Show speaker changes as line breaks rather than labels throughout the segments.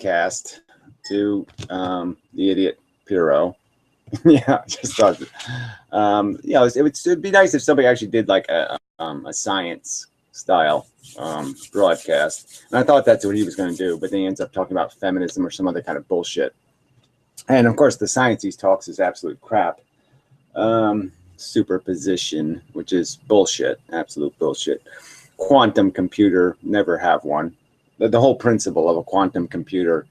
broadcast to the idiot Pyrrho. Yeah, just thought it'd be nice if somebody actually did like a science style broadcast. And I thought that's what he was going to do, but then he ends up talking about feminism or some other kind of bullshit. And of course, the science he talks is absolute crap. Superposition, which is bullshit, absolute bullshit. Quantum computer, never have one. The whole principle of a quantum computer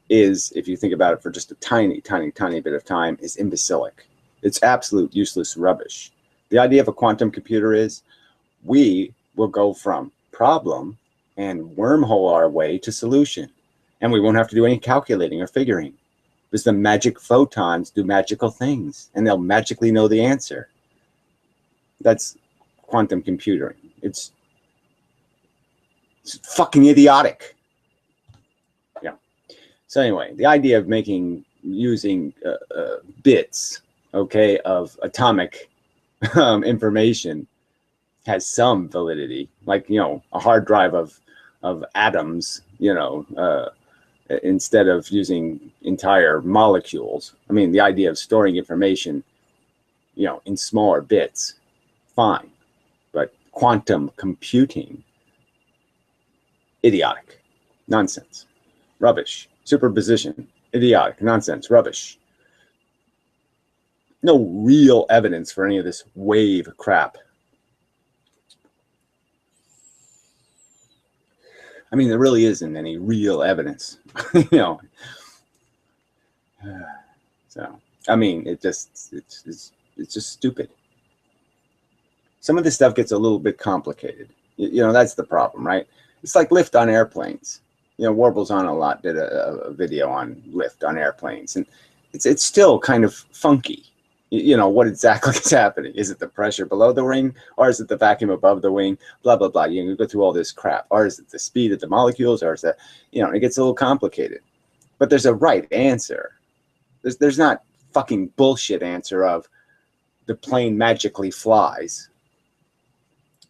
is, if you think about it for just a tiny, tiny, tiny bit of time, is imbecilic. It's absolute useless rubbish. The idea of a quantum computer is we will go from problem and wormhole our way to solution. And we won't have to do any calculating or figuring, because the magic photons do magical things and they'll magically know the answer. That's quantum computing. It's fucking idiotic. Yeah. So anyway, the idea of using bits, okay, of atomic information has some validity. Like, a hard drive of atoms, instead of using entire molecules. I mean, the idea of storing information, in smaller bits, fine. But quantum computing, idiotic, nonsense, rubbish. Superposition, idiotic, nonsense, rubbish. No real evidence for any of this wave crap. I mean, there really isn't any real evidence, So, I mean, it's just stupid. Some of this stuff gets a little bit complicated. That's the problem, right? It's like lift on airplanes. Warbles on a lot did a video on lift on airplanes, and it's still kind of funky. What exactly is happening? Is it the pressure below the wing, or is it the vacuum above the wing? Blah, blah, blah. You go through all this crap. Or is it the speed of the molecules, or is that, it gets a little complicated. But there's a right answer. There's not fucking bullshit answer of the plane magically flies.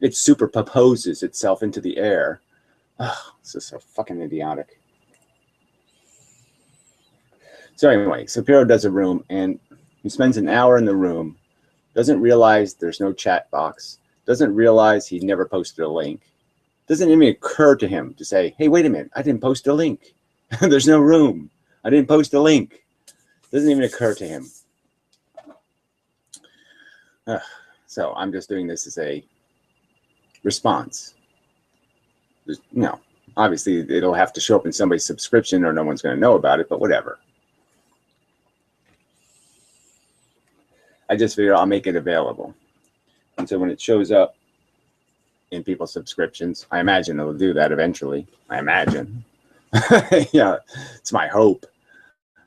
It superposes itself into the air. Oh, this is so fucking idiotic. So anyway, Pyrrho does a room, and he spends an hour in the room, doesn't realize there's no chat box, doesn't realize he never posted a link. Doesn't even occur to him to say, hey, wait a minute, I didn't post a link. There's no room. I didn't post a link. Doesn't even occur to him. So I'm just doing this as a response. Obviously it'll have to show up in somebody's subscription or no one's going to know about it, but whatever. I just figure I'll make it available. And so when it shows up in people's subscriptions, I imagine it'll do that eventually. I imagine. Yeah, it's my hope.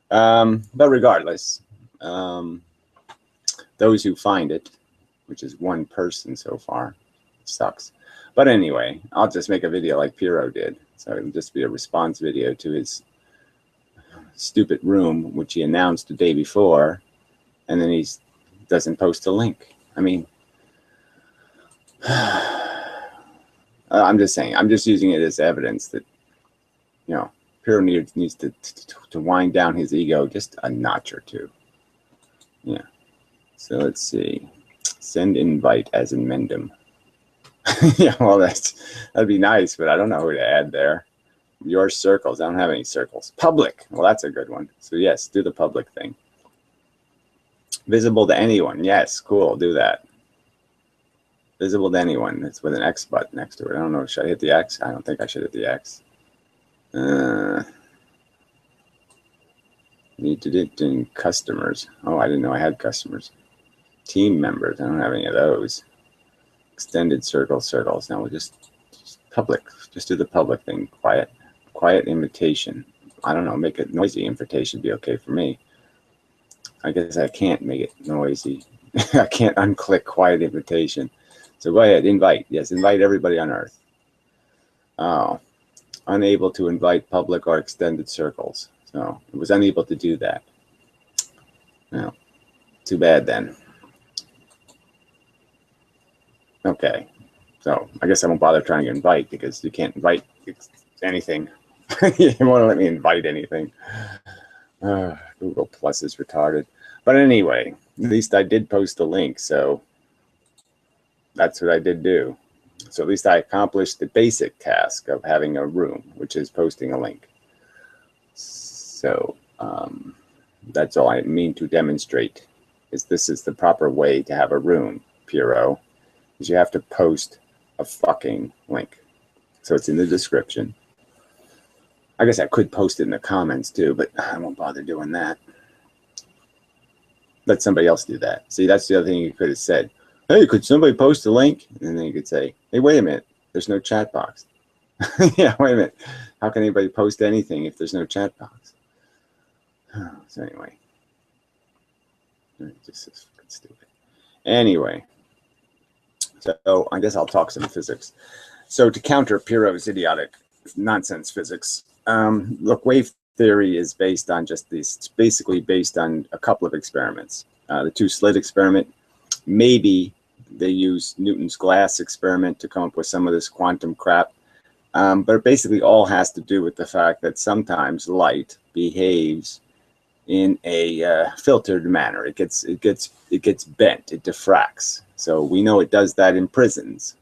But regardless, those who find it, which is one person so far, sucks. But anyway, I'll just make a video like Pyrrho did. So it'll just be a response video to his stupid room, which he announced the day before, and then he doesn't post a link. I mean, I'm just saying, I'm just using it as evidence that, Pyrrho needs to wind down his ego just a notch or two. Yeah. So let's see. Send invite as in Mendham. Yeah, well, that'd be nice, but I don't know who to add there. Your circles. I don't have any circles. Public. Well, that's a good one. So yes, do the public thing. Visible to anyone. Yes, cool. Do that. Visible to anyone. It's with an X button next to it. I don't know. Should I hit the X? I don't think I should hit the X. Need to do in customers. Oh, I didn't know I had customers. Team members. I don't have any of those. Extended circles. Now we'll just public. Just do the public thing. Quiet invitation. I don't know. Make it noisy. Invitation be okay for me. I guess I can't make it noisy. I can't unclick quiet invitation. So go ahead. Invite. Yes, invite everybody on Earth. Oh, unable to invite public or extended circles. So it was unable to do that. Well, too bad then. Okay, so I guess I won't bother trying to invite because you can't invite anything. You want to let me invite anything. Google Plus is retarded. But anyway, at least I did post a link, so that's what I did do. So at least I accomplished the basic task of having a room, which is posting a link. So that's all I mean to demonstrate, is this is the proper way to have a room, Pyrrho, is you have to post a fucking link. So it's in the description. I guess I could post it in the comments too, but I won't bother doing that. Let somebody else do that. See, that's the other thing you could have said. Hey, could somebody post a link? And then you could say, hey, wait a minute, there's no chat box. Yeah, wait a minute. How can anybody post anything if there's no chat box? So anyway, this is stupid. Anyway, so I guess I'll talk some physics. So to counter Pyrrho's idiotic nonsense physics, look, wave theory is based on just these. It's basically based on a couple of experiments. The two-slit experiment, maybe they use Newton's glass experiment to come up with some of this quantum crap. But it basically all has to do with the fact that sometimes light behaves in a filtered manner. It gets bent. It diffracts. So we know it does that in prisms.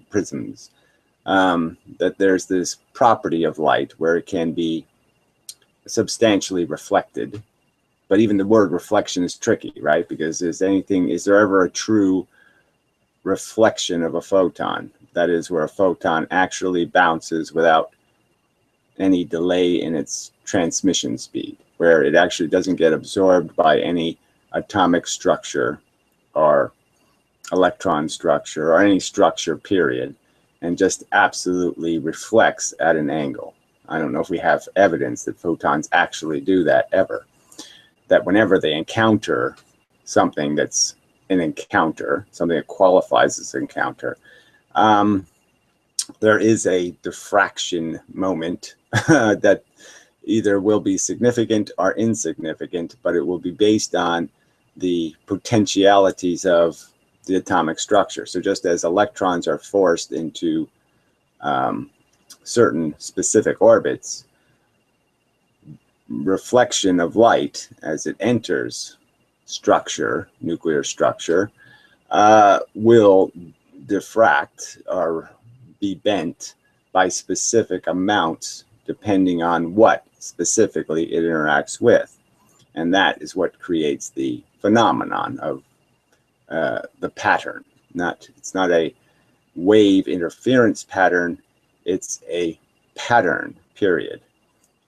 That there's this property of light where it can be substantially reflected. But even the word reflection is tricky, right? Because is there ever a true reflection of a photon? That is, where a photon actually bounces without any delay in its transmission speed, where it actually doesn't get absorbed by any atomic structure or electron structure or any structure, period, and just absolutely reflects at an angle. I don't know if we have evidence that photons actually do that ever. That whenever they encounter something that's an encounter, something that qualifies as an encounter, there is a diffraction moment that either will be significant or insignificant, but it will be based on the potentialities of the atomic structure. So just as electrons are forced into certain specific orbits, reflection of light as it enters structure, nuclear structure, will diffract or be bent by specific amounts depending on what specifically it interacts with. And that is what creates the phenomenon of the pattern. It's not a wave interference pattern, it's a pattern, period.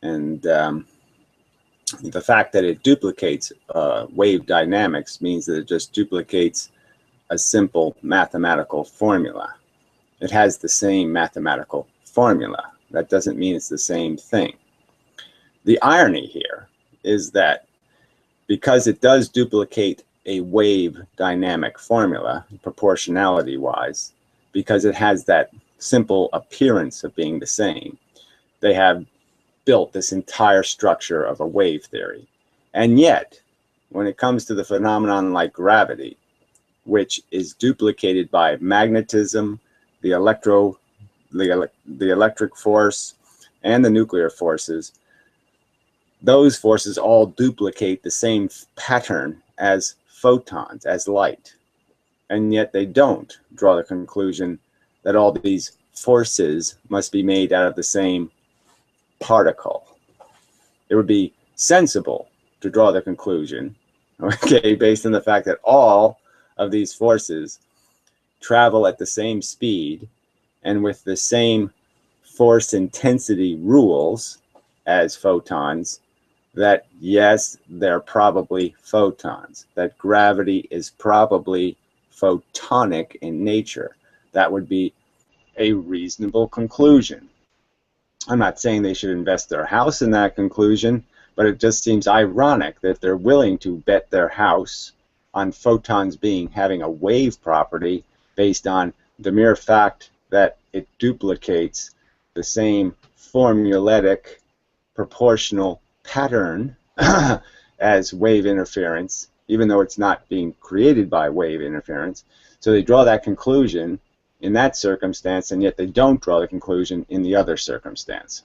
And the fact that it duplicates wave dynamics means that it just duplicates a simple mathematical formula. It has the same mathematical formula. That doesn't mean it's the same thing. The irony here is that because it does duplicate a wave dynamic formula, proportionality-wise, because it has that simple appearance of being the same, they have built this entire structure of a wave theory. And yet, when it comes to the phenomenon like gravity, which is duplicated by magnetism, the electric force, and the nuclear forces, those forces all duplicate the same pattern as photons, as light. And yet they don't draw the conclusion that all these forces must be made out of the same particle. It would be sensible to draw the conclusion, okay, based on the fact that all of these forces travel at the same speed and with the same force intensity rules as photons, that yes, they're probably photons, that gravity is probably photonic in nature. That would be a reasonable conclusion. I'm not saying they should invest their house in that conclusion, but it just seems ironic that they're willing to bet their house on photons having a wave property based on the mere fact that it duplicates the same formulatic proportional pattern as wave interference, even though it's not being created by wave interference. So they draw that conclusion in that circumstance, and yet they don't draw the conclusion in the other circumstance.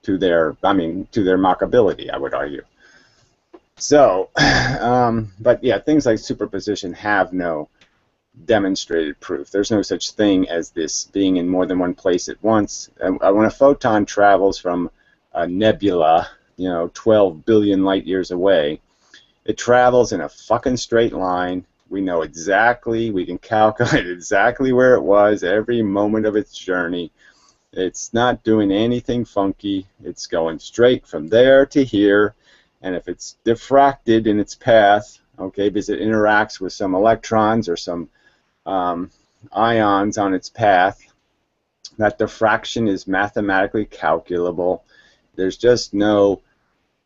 to their, I mean, to their mockability, I would argue. So, but yeah, things like superposition have no demonstrated proof. There's no such thing as this being in more than one place at once. And when a photon travels from a nebula, you know, 12 billion light years away, it travels in a fucking straight line. We know exactly, we can calculate exactly where it was every moment of its journey. It's not doing anything funky. It's going straight from there to here. And if it's diffracted in its path, okay, because it interacts with some electrons or some ions on its path, that diffraction is mathematically calculable. There's just no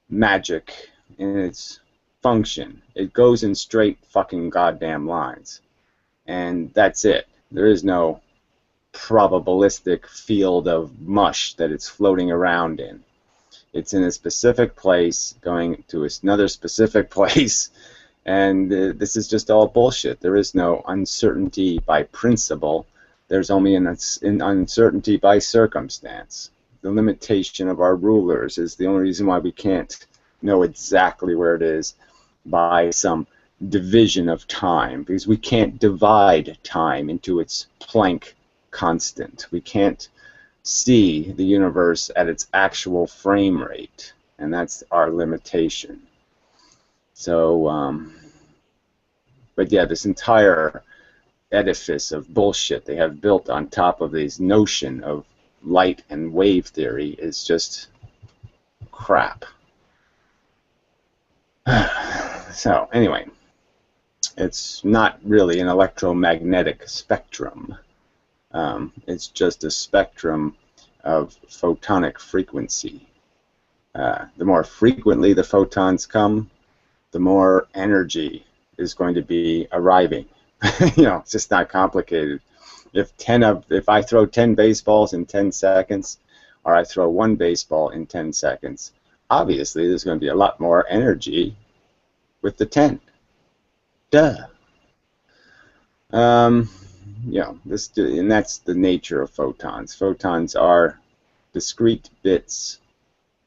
magic in its function. It goes in straight fucking goddamn lines. And that's it. There is no probabilistic field of mush that it's floating around in. It's in a specific place, going to another specific place, and this is just all bullshit. There is no uncertainty by principle. There's only an uncertainty by circumstance. The limitation of our rulers is the only reason why we can't know exactly where it is by some division of time, because we can't divide time into its Planck constant. We can't see the universe at its actual frame rate, and that's our limitation. So, but yeah, this entire edifice of bullshit they have built on top of this notion of light and wave theory is just crap. So, anyway, it's not really an electromagnetic spectrum. It's just a spectrum of photonic frequency. The more frequently the photons come, the more energy is going to be arriving. You know, it's just not complicated. If I throw 10 baseballs in 10 seconds, or I throw one baseball in 10 seconds, obviously there's going to be a lot more energy with the 10. Duh. You know, and that's the nature of photons. Photons are discrete bits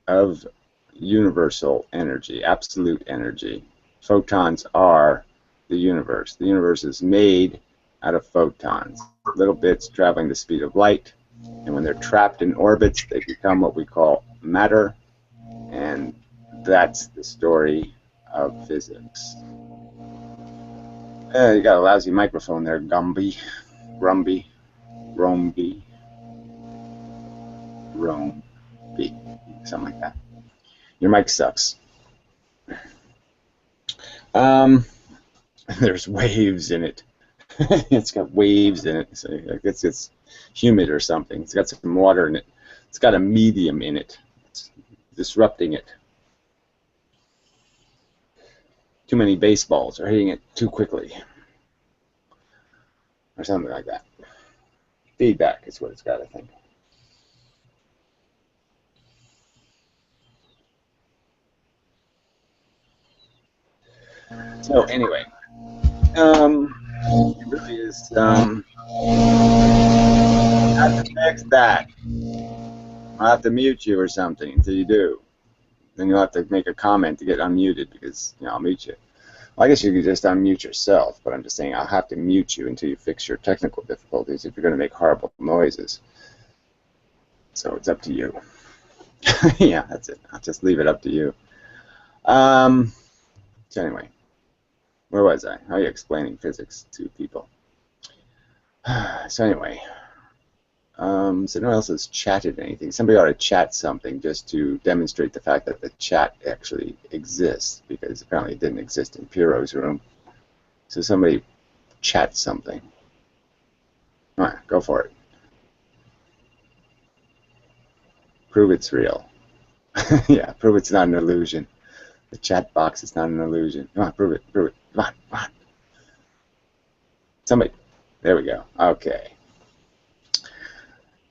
of universal energy, absolute energy. Photons are the universe. The universe is made out of photons, little bits traveling the speed of light, and when they're trapped in orbits, they become what we call matter, and that's the story of physics. You got a lousy microphone there, Gumby. Rumby, Romby, something like that. Your mic sucks. There's waves in it. It's got waves in it. So it's humid or something. It's got some water in it. It's got a medium in it. It's disrupting it. Too many baseballs are hitting it too quickly. Or something like that. Feedback is what it's got, I think. So anyway, it really is. Have to fix that. I'll have to mute you or something until you do. Then you'll have to make a comment to get unmuted because I'll mute you. Well, I guess you could just unmute yourself, but I'm just saying I'll have to mute you until you fix your technical difficulties if you're going to make horrible noises. So it's up to you. Yeah, that's it. I'll just leave it up to you. So anyway, where was I? How are you explaining physics to people? So anyway, so no one else has chatted anything. Somebody ought to chat something just to demonstrate the fact that the chat actually exists, because apparently it didn't exist in Pyrrho's room. So somebody chat something. All right, go for it. Prove it's real. Yeah, prove it's not an illusion. The chat box is not an illusion. Come on, prove it, prove it. Come on, come on. Somebody. There we go. Okay.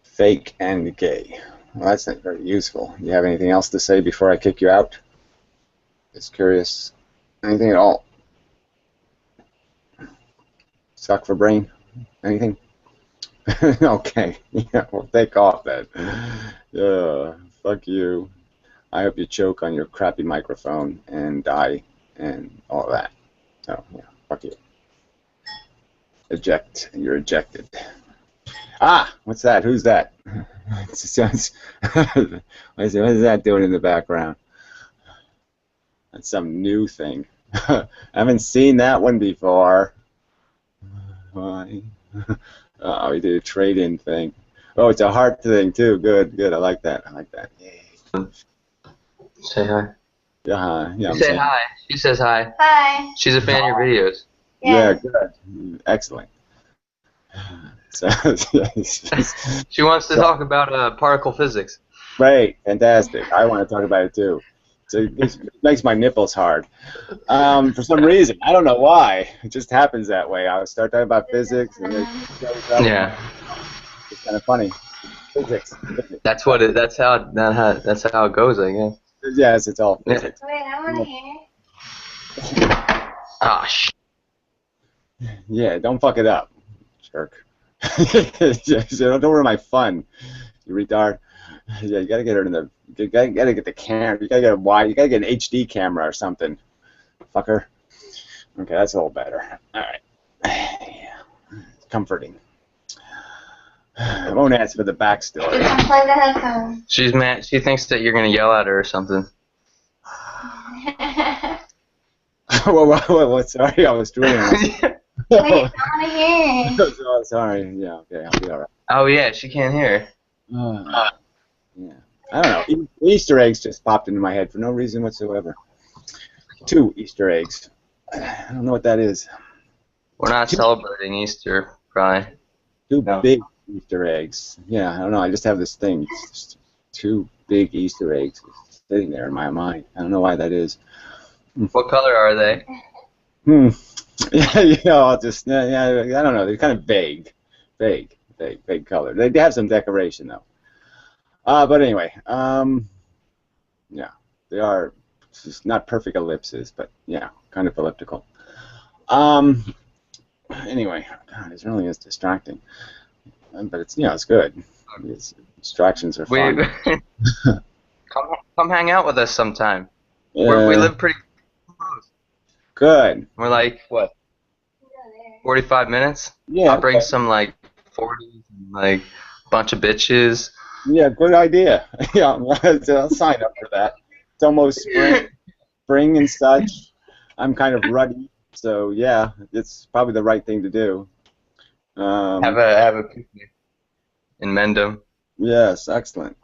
Fake and gay. Well, that's not very useful. You have anything else to say before I kick you out? Just curious. Anything at all? Suck for brain? Anything? Okay. Yeah, we'll take off then. Fuck you. I hope you choke on your crappy microphone and die and all that. So, yeah, fuck you. Eject. You're ejected. Ah, what's that? Who's that? It sounds. What is that doing in the background? That's some new thing. I haven't seen that one before. Why? Oh, we did a trade-in thing. Oh, it's a heart thing too. Good, good. I like that. I like that. Yay.
Say hi.
Yeah, yeah.
Say hi. She says hi.
Hi.
She's a fan of your videos.
Yeah, good. Excellent. So,
she wants to talk about particle physics.
Great, fantastic. I want to talk about it too. So it makes my nipples hard. For some reason, I don't know why. It just happens that way. I would start talking about physics, and it goes up.
Yeah.
It's kind of funny. Physics.
That's what it. That's how it goes, I guess.
Yes, it's all physics.
Wait, I want to hear.
Ah, shit.
Yeah, don't fuck it up, jerk. Don't ruin my fun, you retard. Yeah, you gotta get her in the. You gotta get the camera. You gotta get a wide. You gotta get an HD camera or something. Fucker. Okay, that's a little better. All right. Yeah. Comforting. I won't ask for the backstory.
Unplug the headphones.
She's mad. She thinks that you're gonna yell at her or something.
Whoa, sorry, I was doing it.
Wait, I want to hear.
Oh, sorry. Yeah, okay, I'll be all right.
Oh yeah, she can't hear.
Yeah. I don't know. Easter eggs just popped into my head for no reason whatsoever. 2 Easter eggs. I don't know what that is.
We're not celebrating Easter, probably.
2
No.
big Easter eggs. Yeah, I don't know. I just have this thing. It's just 2 big Easter eggs sitting there in my mind. I don't know why that is.
What color are they?
Yeah, you know, I'll just, yeah, I don't know. They're kind of vague color. They have some decoration though. But anyway, yeah, they are just not perfect ellipses, but yeah, kind of elliptical. Anyway, God, it really is distracting, but it's, you know, it's good. Distractions are fun.
Come hang out with us sometime.
Yeah.
We live pretty close.
Good.
We're like what? 45 minutes?
Yeah.
I'll bring some like 40s and like a bunch of bitches.
Yeah, good idea. Yeah, I'll sign up for that. It's almost spring and such. I'm kind of ruddy, so yeah, it's probably the right thing to do.
Have a picnic in Mendham.
Yes, excellent.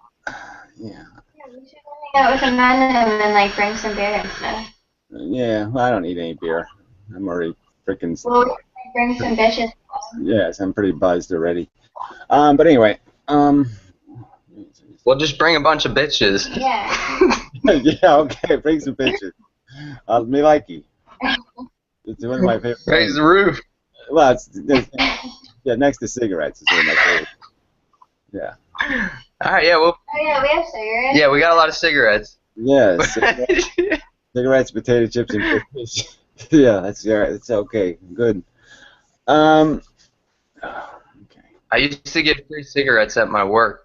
Yeah.
We should go hang out with Amanda and like bring some beer and stuff.
Yeah, well, I don't need any beer. I'm already freaking.
Well, we should bring some bitches.
Yes, I'm pretty buzzed already. But anyway,
We'll just bring a bunch of bitches.
Yeah.
yeah, okay, bring some bitches. Me likey. It's one of my favorite.
Raise the roof.
Well, yeah, next to cigarettes is one of my favorite. Yeah.
All right, yeah, well.
Oh yeah, we have cigarettes.
Yeah, we got a lot of cigarettes.
Yes. Cigarettes, potato chips, and fish. Yeah, that's all right. It's okay. Good. Okay.
I used to get free cigarettes at my work.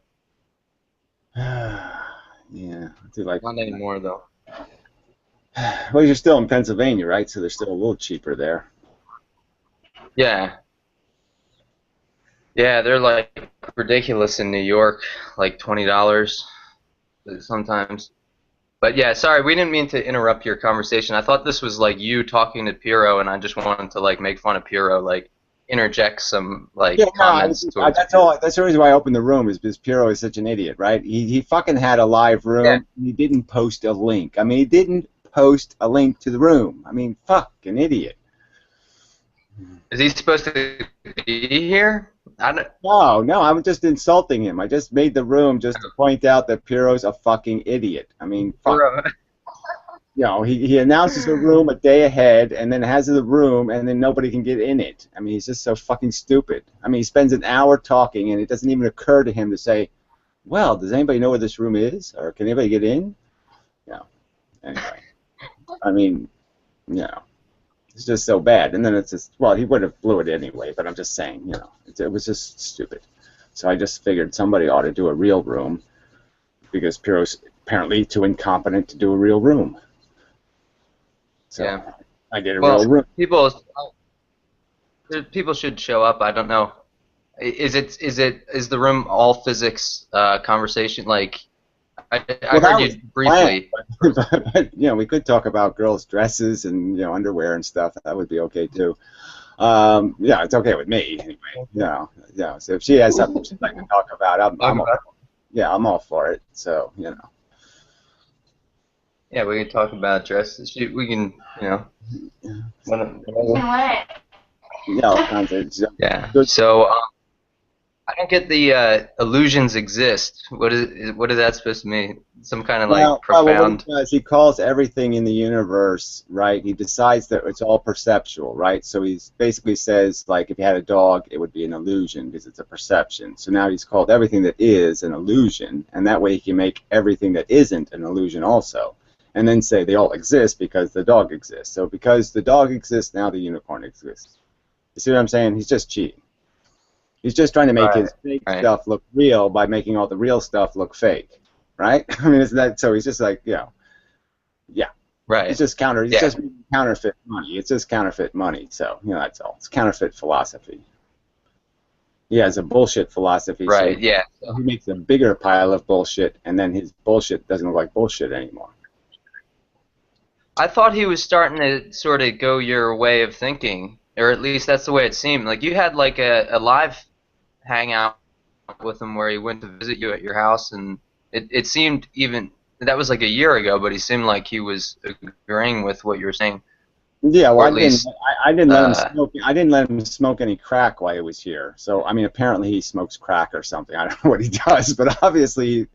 Yeah, I do like.
Not anymore though.
Well, you're still in Pennsylvania, right? So they're still a little cheaper there.
Yeah. Yeah, they're like ridiculous in New York, like $20 sometimes. But yeah, sorry, we didn't mean to interrupt your conversation. I thought this was like you talking to Pyrrho, and I just wanted to like make fun of Pyrrho, like interject some like comments.
That's all. That's the reason why I opened the room is because Pyrrho is such an idiot, right? He fucking had a live room.
Yeah.
And he didn't post a link. I mean, he didn't post a link to the room. I mean, fucking idiot.
Is he supposed to be here?
No, I'm just insulting him. I just made the room just to point out that Pyrrho's a fucking idiot. I mean, fuck. You know, he announces the room a day ahead and then has the room and then nobody can get in it. I mean, he's just so fucking stupid. I mean, he spends an hour talking and it doesn't even occur to him to say, well, does anybody know where this room is? Or can anybody get in? No. Anyway. I mean, you know, it's just so bad. And then it's just, well, he would have blew it anyway, but I'm just saying, you know, it was just stupid. So I just figured somebody ought to do a real room because Pyrrho's apparently too incompetent to do a real room. So
Yeah.
I did a real room.
People should show up. I don't know. Is the room all physics conversation? Like I heard you briefly.
But, you know, we could talk about girls' dresses and, you know, underwear and stuff. That would be okay too. Yeah, it's okay with me anyway. Yeah. So if she has something she'd like to talk about, I'm all for it. So, you know.
Yeah, we can talk about dresses. We can, you know.
Yeah, all kinds of.
Yeah. So I don't get the illusions exist. What is that supposed to mean? Some kind of like profound.
Well, he calls everything in the universe, right? He decides that it's all perceptual, right? So he basically says, like, if you had a dog, it would be an illusion because it's a perception. So now he's called everything that is an illusion, and that way he can make everything that isn't an illusion also, and then say they all exist because the dog exists. So because the dog exists, now the unicorn exists. You see what I'm saying? He's just cheating. He's just trying to make his fake stuff look real by making all the real stuff look fake, right? I mean, isn't that so? He's just like, you know, yeah,
right.
He's just counterfeit money. It's just counterfeit money. So you know, that's all. It's counterfeit philosophy. He has a bullshit philosophy.
Right.
So
yeah.
He makes a bigger pile of bullshit, and then his bullshit doesn't look like bullshit anymore.
I thought he was starting to sort of go your way of thinking, or at least that's the way it seemed. Like you had like a live hangout with him where he went to visit you at your house, and it seemed even that was like a year ago, but he seemed like he was agreeing with what you were saying.
Yeah, well, I didn't let him smoke. I didn't let him smoke any crack while he was here. So I mean, apparently he smokes crack or something. I don't know what he does, but obviously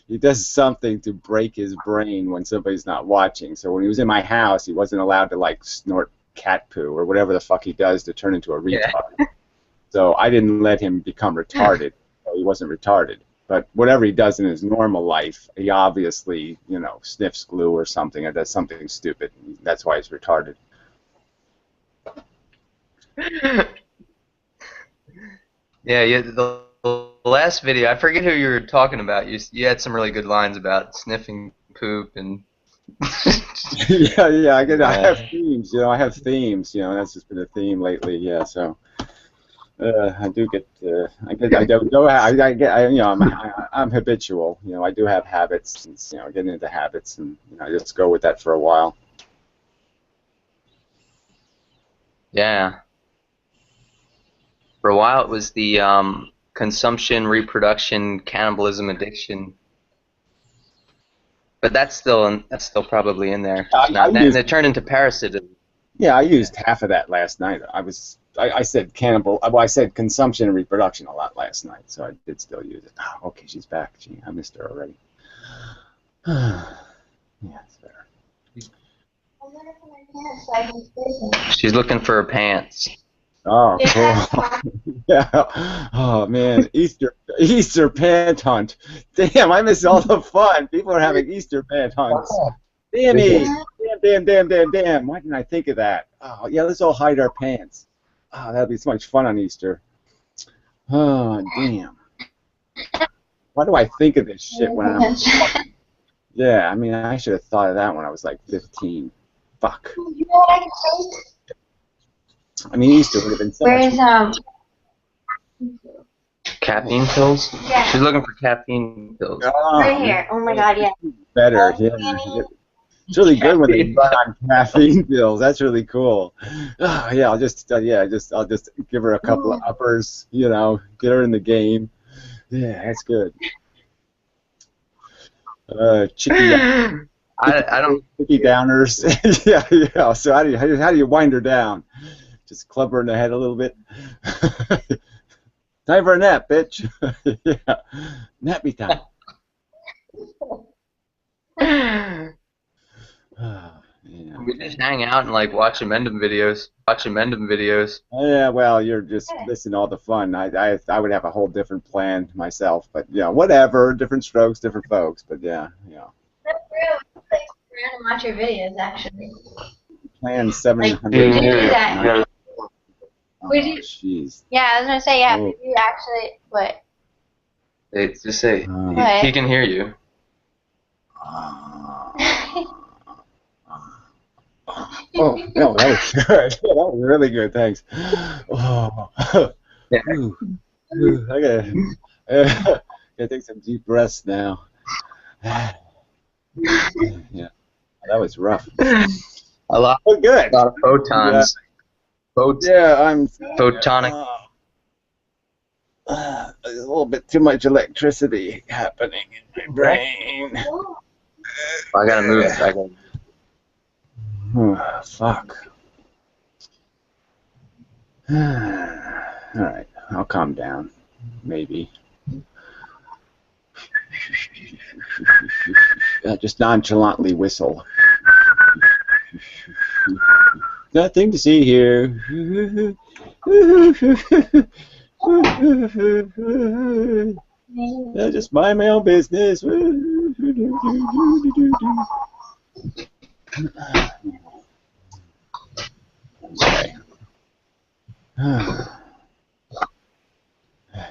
he does something to break his brain when somebody's not watching. So when he was in my house, he wasn't allowed to like snort cat poo or whatever the fuck he does to turn into a retard. Yeah. So I didn't let him become retarded. So he wasn't retarded. But whatever he does in his normal life, he obviously, you know, sniffs glue or something or does something stupid. That's why he's retarded.
Yeah, the last video, I forget who you were talking about. You had some really good lines about sniffing poop and.
yeah. I have themes. You know, I have themes. You know, that's just been a theme lately. Yeah, so. I do get. I get. You know, I'm habitual. You know, I do have habits. And, you know, I get into habits, and you know, I just go with that for a while.
Yeah. For a while, it was the consumption, reproduction, cannibalism, addiction. But that's still probably in there. And it turned into parasitism.
Yeah, I used half of that last night. I said I said consumption and reproduction a lot last night, so I did still use it. Oh, okay, she's back. Gee, I missed her already. Yeah, it's better.
She's looking for her pants.
Oh, cool. Yeah. Oh man, Easter pant hunt. Damn, I missed all the fun. People are having Easter pant hunts. Damn me. Damn. Why didn't I think of that? Oh, yeah, let's all hide our pants. Oh, that'd be so much fun on Easter. Oh, damn. Why do I think of this shit when I'm... Yeah, I mean, I should have thought of that when I was like 15. Fuck. I mean, Easter would have been so much fun.
Caffeine pills?
Yeah.
She's looking for caffeine pills.
Oh,
right here. Oh my god, yeah.
Better, yeah. It's really good when they run on caffeine pills. That's really cool. Oh, yeah, I'll just give her a couple of uppers, you know, get her in the game. Yeah, that's good. Chicky downers. yeah. So how do you wind her down? Just club her in the head a little bit. Time for a nap, bitch. Yeah, nappy time. Yeah.
We just hang out and like watch Amendum videos.
Yeah, well, you're just missing all the fun. I would have a whole different plan myself, but yeah, whatever. Different strokes, different folks. But yeah.
That's real. Like, random watch your videos, actually.
Plan 700.
Like, we do that.
Oh,
jeez. Yeah, I was gonna say, yeah, we do actually. What?
Just say
What?
he can hear you.
Oh, no, that was good. That was really good. Thanks. Oh,
Yeah.
ooh, I gotta take some deep breaths now. Yeah, that was rough.
A lot,
Oh, good.
a lot of photons.
Yeah, I'm
Photonic.
a little bit too much electricity happening in my brain.
I gotta move. I gotta.
Fuck. All right, I'll calm down. Maybe. Just nonchalantly whistle. Nothing to see here. Just mind my own business. Okay.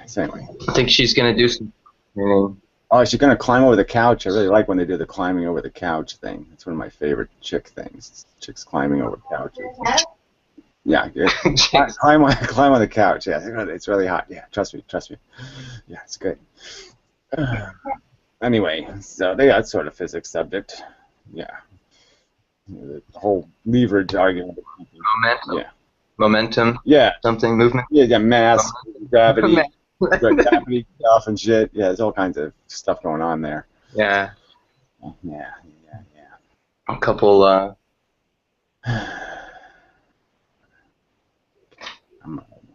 So anyway.
I think she's gonna do some.
Oh, she's gonna climb over the couch. I really like when they do the climbing over the couch thing. It's one of my favorite chick things. Chicks climbing over couches. Yeah, good. climb on the couch. Yeah, it's really hot. Yeah, trust me. Yeah, it's good. Anyway, so they got sort of physics subject. Yeah, the whole leverage argument.
Momentum.
Yeah.
Momentum.
Yeah.
Something movement.
Yeah, mass, gravity, gravity stuff and shit. Yeah, there's all kinds of stuff going on there.
Yeah.
Yeah.
A couple.
I'm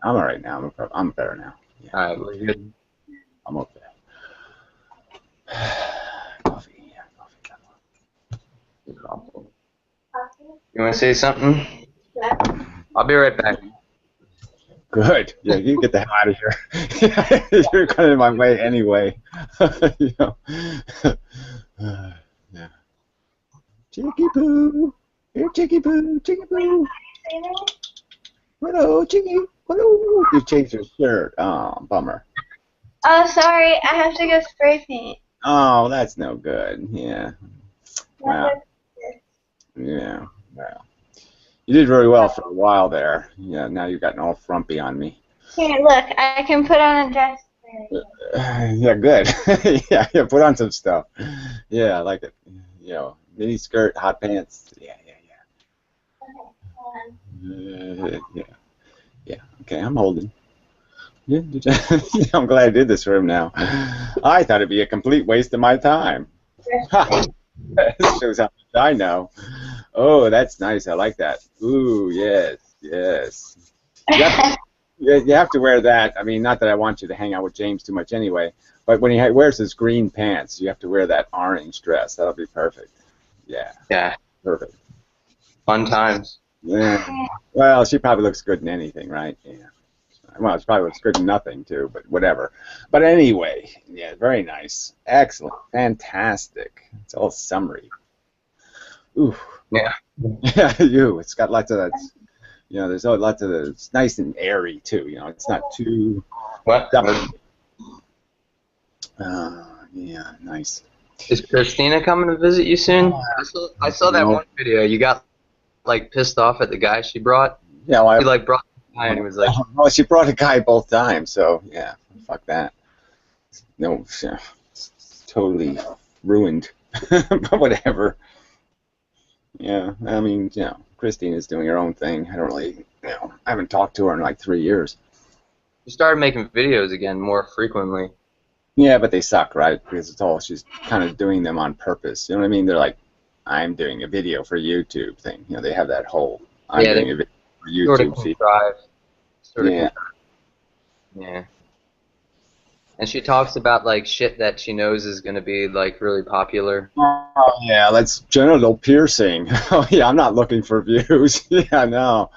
all right now. I'm better now. Yeah.
All right, we're good.
I'm okay. Coffee.
You want to say something?
Yeah.
I'll be right back.
Good. Yeah, you get the hell out of here. You're kind of in my way anyway. You know. Yeah. Chicky poo. Here, chicky poo. Hello, chicky. Hello. You changed your shirt. Oh, bummer.
Oh, sorry. I have to go spray paint.
Oh, that's no good. Yeah. Wow. Yeah. Well, you did very well for a while there. Yeah. Now you've gotten all frumpy on me.
Here, look. I can put on a dress.
Yeah, good. Yeah, put on some stuff. Yeah, I like it. You know, mini skirt, hot pants. Yeah. Yeah. Okay, I'm holding. Yeah, I'm glad I did this for him now. I thought it'd be a complete waste of my time. This shows how much I know. Oh, that's nice. I like that. Ooh, yes. You have to wear that. I mean, not that I want you to hang out with James too much anyway, but when he wears his green pants, you have to wear that orange dress. That'll be perfect. Yeah.
Yeah.
Perfect.
Fun times.
Yeah. Well, she probably looks good in anything, right? Yeah. Well, she probably looks good in nothing, too, but whatever. But anyway, yeah, very nice. Excellent. Fantastic. It's all summery. Ooh.
Yeah.
Yeah, it's got lots of that. You know, there's lots of the. It's nice and airy too. You know, it's not too.
What?
Yeah, nice.
Is Christina coming to visit you soon? I saw that one video. You got like pissed off at the guy she brought.
Yeah, well,
she like brought the guy and he was like.
Well, she brought a guy both times, so yeah, fuck that. No, it's totally ruined. But whatever. Yeah, I mean, you know, Christina's doing her own thing. I don't really, I haven't talked to her in like 3 years.
She started making videos again more frequently.
Yeah, but they suck, right? Because she's kind of doing them on purpose. You know what I mean? They're like, I'm doing a video for YouTube thing. You know, they have that whole, I'm doing a video for YouTube feed.
Yeah. And she talks about like shit that she knows is gonna be like really popular.
Oh yeah, that's genital piercing. Oh yeah, I'm not looking for views. Yeah, no,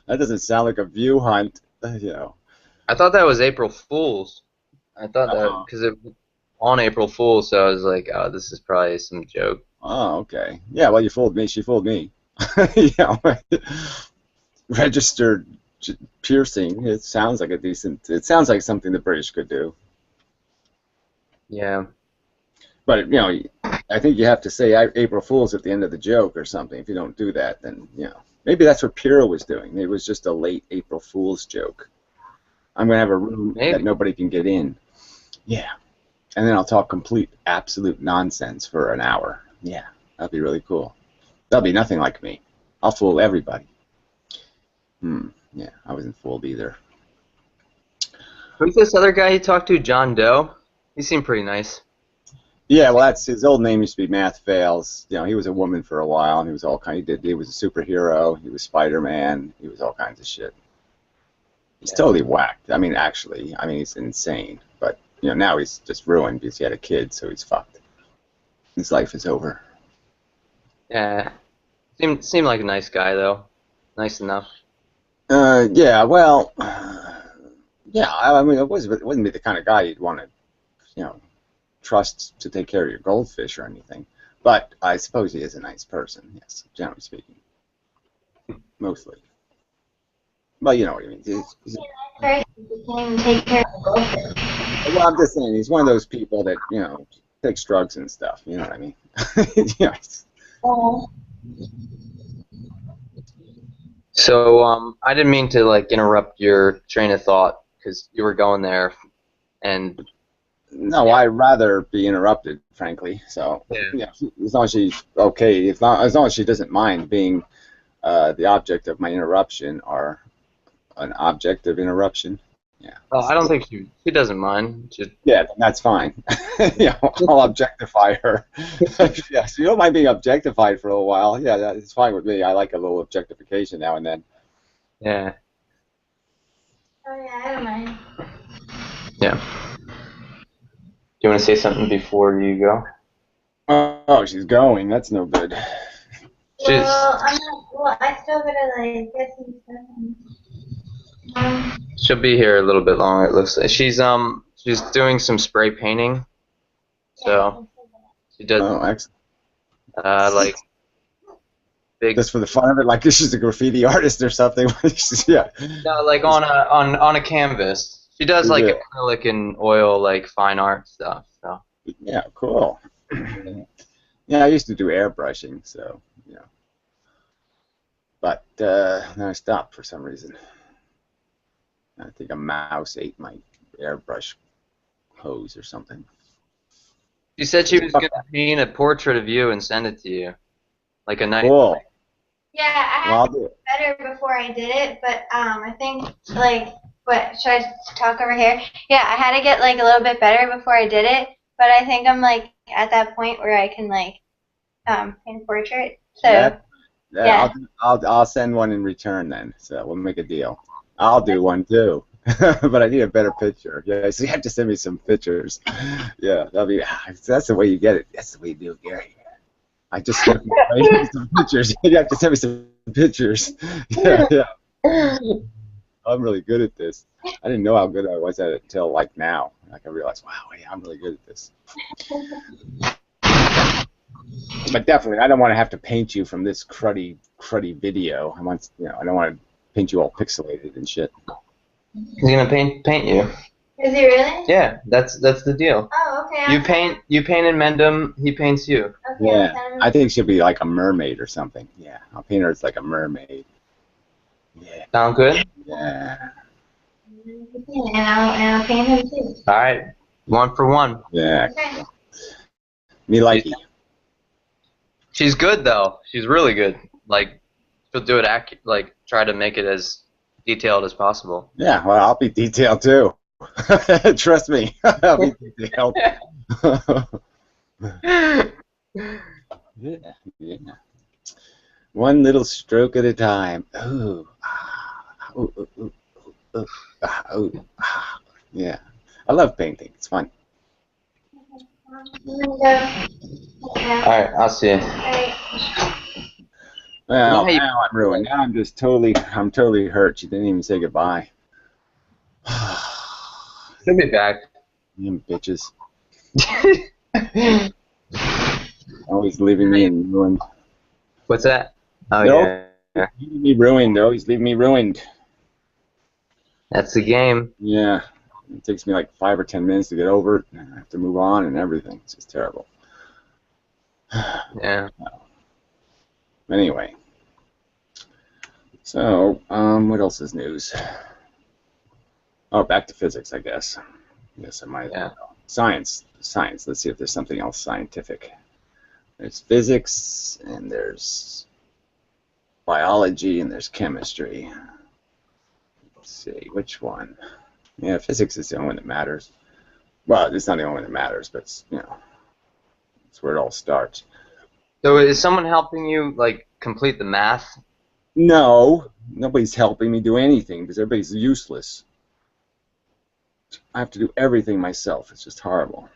that doesn't sound like a view hunt. You know.
I thought that was April Fool's. I thought that because it was on April Fool's, so I was like, oh, this is probably some joke.
Oh, okay. Yeah, well, you fooled me. She fooled me. Yeah, registered piercing. It sounds like it sounds like something the British could do.
Yeah.
But, you know, I think you have to say April Fool's at the end of the joke or something. If you don't do that, then, you know. Maybe that's what Pyrrho was doing. It was just a late April Fool's joke. I'm going to have a room that nobody can get in. Yeah. And then I'll talk complete, absolute nonsense for an hour. Yeah, that'd be really cool. That'll be nothing like me. I'll fool everybody. Yeah, I wasn't fooled either.
Who's this other guy you talked to, John Doe? He seemed pretty nice.
Yeah, well, that's his old name used to be Math Fails. You know, he was a woman for a while, and he was all kind. He was a superhero. He was Spider-Man. He was all kinds of shit. He's totally whacked. I mean, actually, he's insane. But you know, now he's just ruined because he had a kid, so he's fucked. His life is over.
Yeah, seemed like a nice guy though. Nice enough.
Yeah, well, yeah. I mean, it wouldn't be the kind of guy you'd want to, you know, trust to take care of your goldfish or anything. But I suppose he is a nice person. Yes, generally speaking, mostly. But you know what I mean. He's
take care of the goldfish.
well, I'm just saying he's one of those people that, you know, takes drugs and stuff. You know what I mean? Yeah.
So I didn't mean to like interrupt your train of thought because you were going there, and
no, I'd rather be interrupted, frankly. So yeah, as long as she's okay, as long as she doesn't mind being the object of my interruption or an object of interruption. Yeah.
Oh, I don't think she doesn't mind.
Yeah, that's fine. Yeah, I'll objectify her. Yeah, so you don't mind being objectified for a little while. Yeah, it's fine with me. I like a little objectification now and then.
Yeah.
Oh yeah, I don't mind.
Yeah. Do you want to say something before you go?
Oh, she's going. That's no good.
Well, I still gotta like get some stuff.
She'll be here a little bit longer. It looks like she's doing some spray painting. So she does.
Oh, excellent.
Like big.
Just for the fun of it, like she's a graffiti artist or something. Yeah.
No, like on a canvas. She does like acrylic and oil, like fine art stuff. So.
Yeah, cool. Yeah, I used to do airbrushing, so you know. But then I stopped for some reason. I think a mouse ate my airbrush hose or something.
She said she was going to paint a portrait of you and send it to you. Like a nice.
Cool.
Yeah, I had to do it better before I did it, but I think, like, what, should I talk over here? Yeah, I had to get, like, a little bit better before I did it, but I think I'm, like, at that point where I can, like, paint a portrait. So,
yeah. I'll send one in return then, so we'll make a deal. I'll do one too, but I need a better picture. Yeah, so you have to send me some pictures. Yeah, that's the way you get it. That's the way you do it, Gary. I just sent me some pictures. You have to send me some pictures. Yeah. I'm really good at this. I didn't know how good I was at it until like now. Like I realized, wow, yeah, I'm really good at this. But definitely, I don't want to have to paint you from this cruddy video. I want, you know, I don't want to paint you all pixelated and shit.
He's gonna paint you.
Is he really?
Yeah, that's the deal.
Oh, okay.
You paint and Mendham, he paints you.
Okay,
yeah, I think she'll be like a mermaid or something. Yeah, I'll paint her as like a mermaid. Yeah.
Sound good?
Yeah.
And I'll paint him too.
All right, 1 for 1.
Yeah.
Okay.
Me likey.
She's good though. She's really good. Like she'll do it like try to make it as detailed as possible.
Yeah, well, I'll be detailed too. Trust me, I'll be detailed. Yeah. One little stroke at a time. Ooh. Yeah. I love painting. It's fun.
Alright, I'll see you.
Well, now I'm ruined. Now I'm just totally hurt. She didn't even say goodbye.
She'll be back.
You bitches. Always leaving me in ruin.
What's that? Oh,
nope.
Yeah.
Leaving me ruined. They're always leaving me ruined.
That's the game.
Yeah. It takes me like 5 or 10 minutes to get over it. I have to move on and everything. It's just terrible.
Yeah.
Anyway, so what else is news? Oh, back to physics, I guess. Yes, I might.
Yeah.
Science. Let's see if there's something else scientific. There's physics, and there's biology, and there's chemistry. Let's see, which one? Yeah, physics is the only one that matters. Well, it's not the only one that matters, but it's, it's where it all starts.
So is someone helping you like complete the math?
No, nobody's helping me do anything because everybody's useless. I have to do everything myself. It's just horrible.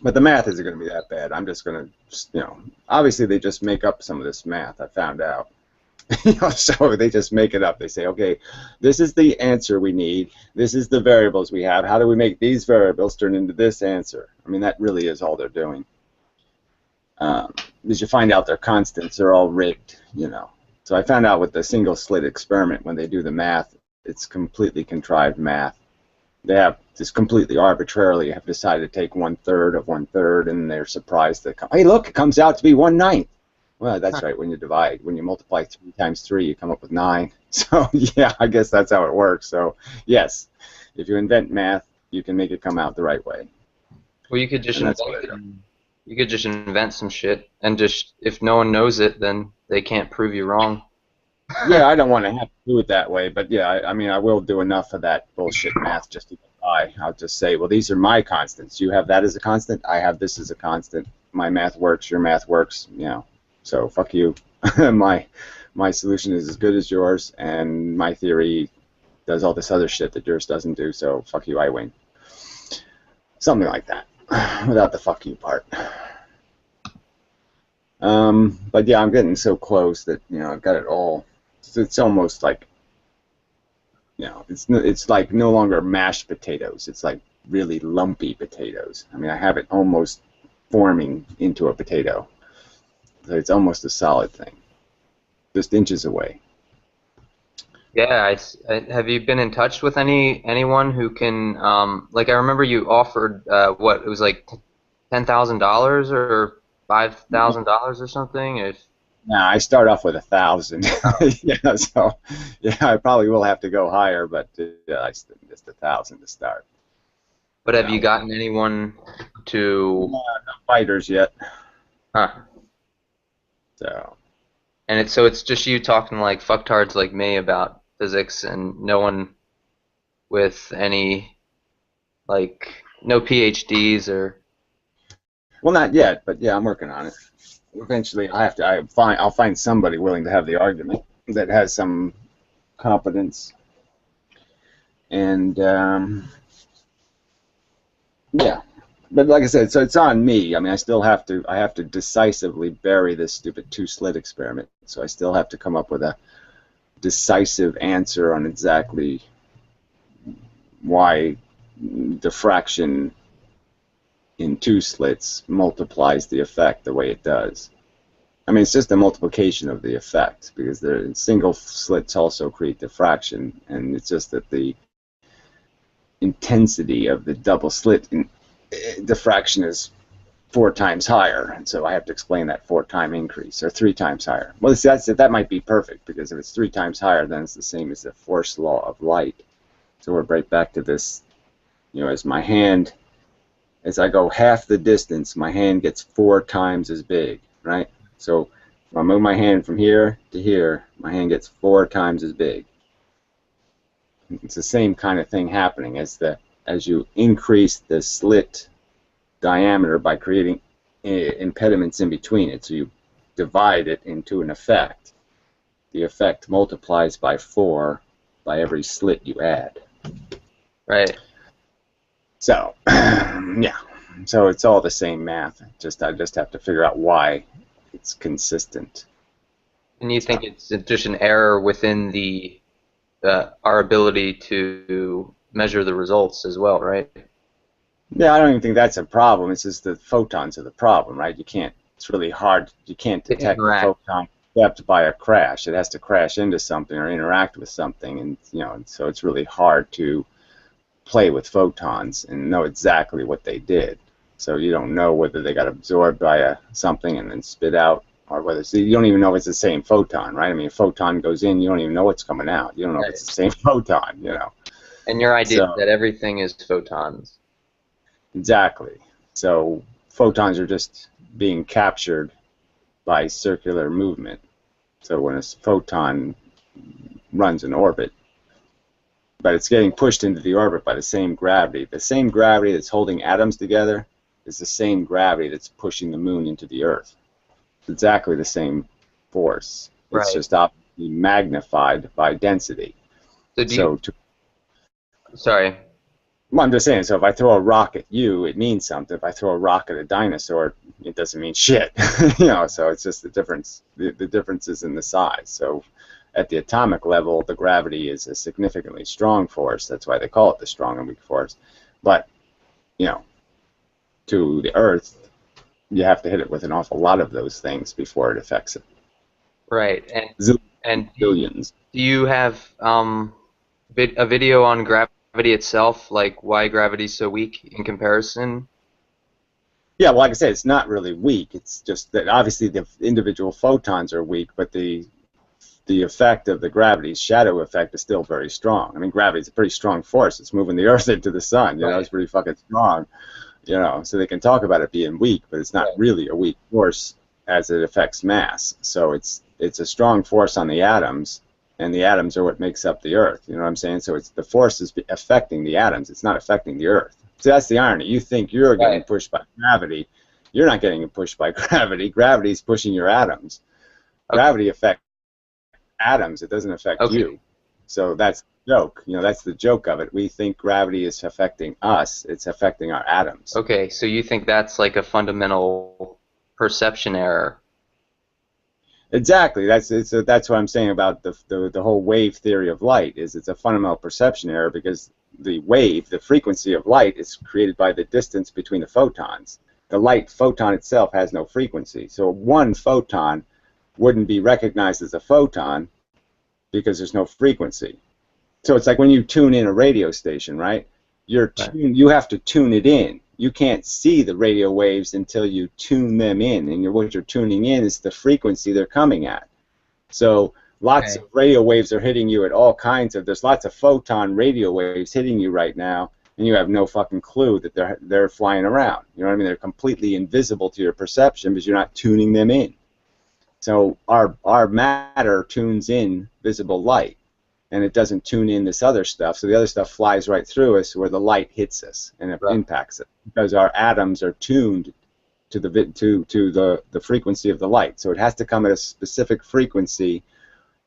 But the math isn't going to be that bad. I'm just going to, obviously they just make up some of this math. I found out. So they just make it up. They say, okay, this is the answer we need. This is the variables we have. How do we make these variables turn into this answer? I mean, that really is all they're doing. Because you find out their constants are all rigged, So I found out with the single slit experiment, when they do the math, it's completely contrived math. They have just completely arbitrarily have decided to take 1/3 of 1/3, and they're surprised that, hey, look, it comes out to be 1/9. Well, that's right. When you divide, when you multiply 3 times 3, you come up with 9. So yeah, I guess that's how it works. So yes, if you invent math, you can make it come out the right way.
Well, you could just invent some shit, and just if no one knows it, then they can't prove you wrong.
Yeah, I don't want to have to do it that way, but yeah, I mean, I will do enough of that bullshit math just to get by. I'll just say, well, these are my constants. You have that as a constant. I have this as a constant. My math works. Your math works. So fuck you. my solution is as good as yours, and my theory does all this other shit that yours doesn't do. So fuck you, I win. Something like that, without the fuck you part. But yeah, I'm getting so close that I've got it all. It's almost like it's like no longer mashed potatoes. It's like really lumpy potatoes. I mean, I have it almost forming into a potato. So it's almost a solid thing, just inches away.
Yeah, have you been in touch with anyone who can like I remember you offered what it was like $10,000 or $5,000 or something.
Nah, I start off with 1,000. Yeah, so yeah, I probably will have to go higher, but just 1,000 to start.
But have you gotten anyone to?
No fighters yet.
Huh.
So.
And it's just you talking like fucktards like me about physics, and no one with any like no PhDs or.
Well, not yet, but yeah, I'm working on it. Eventually, I'll find somebody willing to have the argument that has some competence, and yeah. But like I said, so it's on me. I mean, I have to decisively bury this stupid 2-slit experiment. So I still have to come up with a decisive answer on exactly why diffraction in 2 slits multiplies the effect the way it does. I mean, it's just a multiplication of the effect, because the single slits also create diffraction, and it's just that the intensity of the double slit diffraction is 4 times higher, and so I have to explain that 4-time increase, or 3 times higher. Well, see, that might be perfect, because if it's 3 times higher, then it's the same as the force law of light. So we're right back to this, as I go half the distance, my hand gets 4 times as big, right? So if I move my hand from here to here, my hand gets 4 times as big. It's the same kind of thing happening as you increase the slit diameter by creating impediments in between it. So you divide it into an effect. The effect multiplies by 4 by every slit you add.
Right.
So, yeah. So it's all the same math. I just have to figure out why it's consistent.
And you think it's just an error within our ability to measure the results as well, right?
Yeah, I don't even think that's a problem. It's just the photons are the problem, right? It's really hard. You can't detect the photon except by a crash. It has to crash into something or interact with something, and so it's really hard to play with photons and know exactly what they did. So you don't know whether they got absorbed by something and then spit out, or whether you don't even know if it's the same photon, right? I mean, a photon goes in, you don't even know what's coming out. You don't know if it's the same photon, you know.
And your idea
So,
is that everything is photons.
Exactly. So photons are just being captured by circular movement. So when a photon runs in orbit, but it's getting pushed into the orbit by the same gravity. The same gravity that's holding atoms together is the same gravity that's pushing the moon into the Earth. It's exactly the same force. It's just obviously magnified by density.
Sorry.
Well, I'm just saying, so if I throw a rock at you, it means something. If I throw a rock at a dinosaur, it doesn't mean shit. You know, so it's just the difference. The difference is in the size. So at the atomic level, the gravity is a significantly strong force. That's why they call it the strong and weak force. But, you know, to the Earth, you have to hit it with an awful lot of those things before it affects it.
Right. And
billions.
Do you have a video on gravity itself, like why gravity is so weak in comparison?
Yeah, well, like I said, it's not really weak. It's just that obviously the individual photons are weak, but the effect of the gravity's shadow effect is still very strong. I mean, gravity's a pretty strong force. It's moving the Earth into the sun. You know, it's pretty fucking strong. You know, so they can talk about it being weak, but it's not really a weak force as it affects mass. So it's a strong force on the atoms, and the atoms are what makes up the Earth. You know what I'm saying? So it's the force is affecting the atoms. It's not affecting the Earth. So that's the irony. You think you're getting pushed by gravity. You're not getting pushed by gravity. Gravity's pushing your atoms. Gravity affects atoms. It doesn't affect you. So that's the joke. You know, that's the joke of it. We think gravity is affecting us. It's affecting our atoms.
Okay, so you think that's like a fundamental perception error?
Exactly. That's what I'm saying about the whole wave theory of light. Is it's a fundamental perception error because the wave, the frequency of light, is created by the distance between the photons. The light photon itself has no frequency, so one photon wouldn't be recognized as a photon because there's no frequency. So it's like when you tune in a radio station, right? You have to tune it in. You can't see the radio waves until you tune them in, and what you're tuning in is the frequency they're coming at. So lots of radio waves are hitting you at all kinds of. There's lots of photon radio waves hitting you right now, and you have no fucking clue that they're flying around. You know what I mean? They're completely invisible to your perception because you're not tuning them in. So our matter tunes in visible light, and it doesn't tune in this other stuff. So the other stuff flies right through us where the light hits us and it impacts it because our atoms are tuned to the frequency of the light. So it has to come at a specific frequency,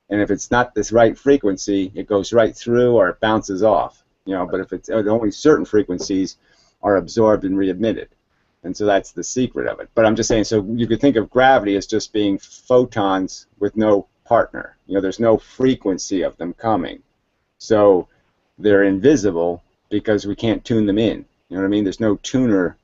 and if it's not this right frequency, it goes right through or it bounces off. You know, but if it's only certain frequencies are absorbed and re-emitted. And so that's the secret of it. But I'm just saying, so you could think of gravity as just being photons with no partner. You know, there's no frequency of them coming. So they're invisible because we can't tune them in. You know what I mean? There's no tuner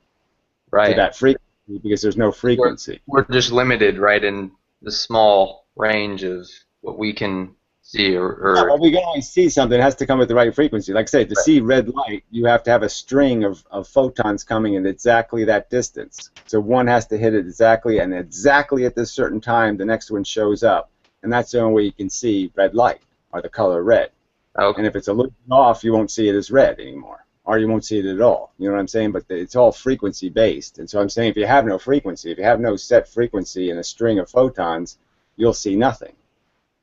to that frequency because there's no frequency.
We're just limited, right, in the small range of what we can see.
Yeah, well, we can only see something. It has to come with the right frequency. Like I say, to see red light, you have to have a string of photons coming in exactly that distance. So one has to hit it exactly, and exactly at this certain time, the next one shows up. And that's the only way you can see red light, or the color red. And if it's a little off, you won't see it as red anymore, or you won't see it at all. You know what I'm saying? But it's all frequency based. And so I'm saying if you have no frequency, if you have no set frequency in a string of photons, you'll see nothing.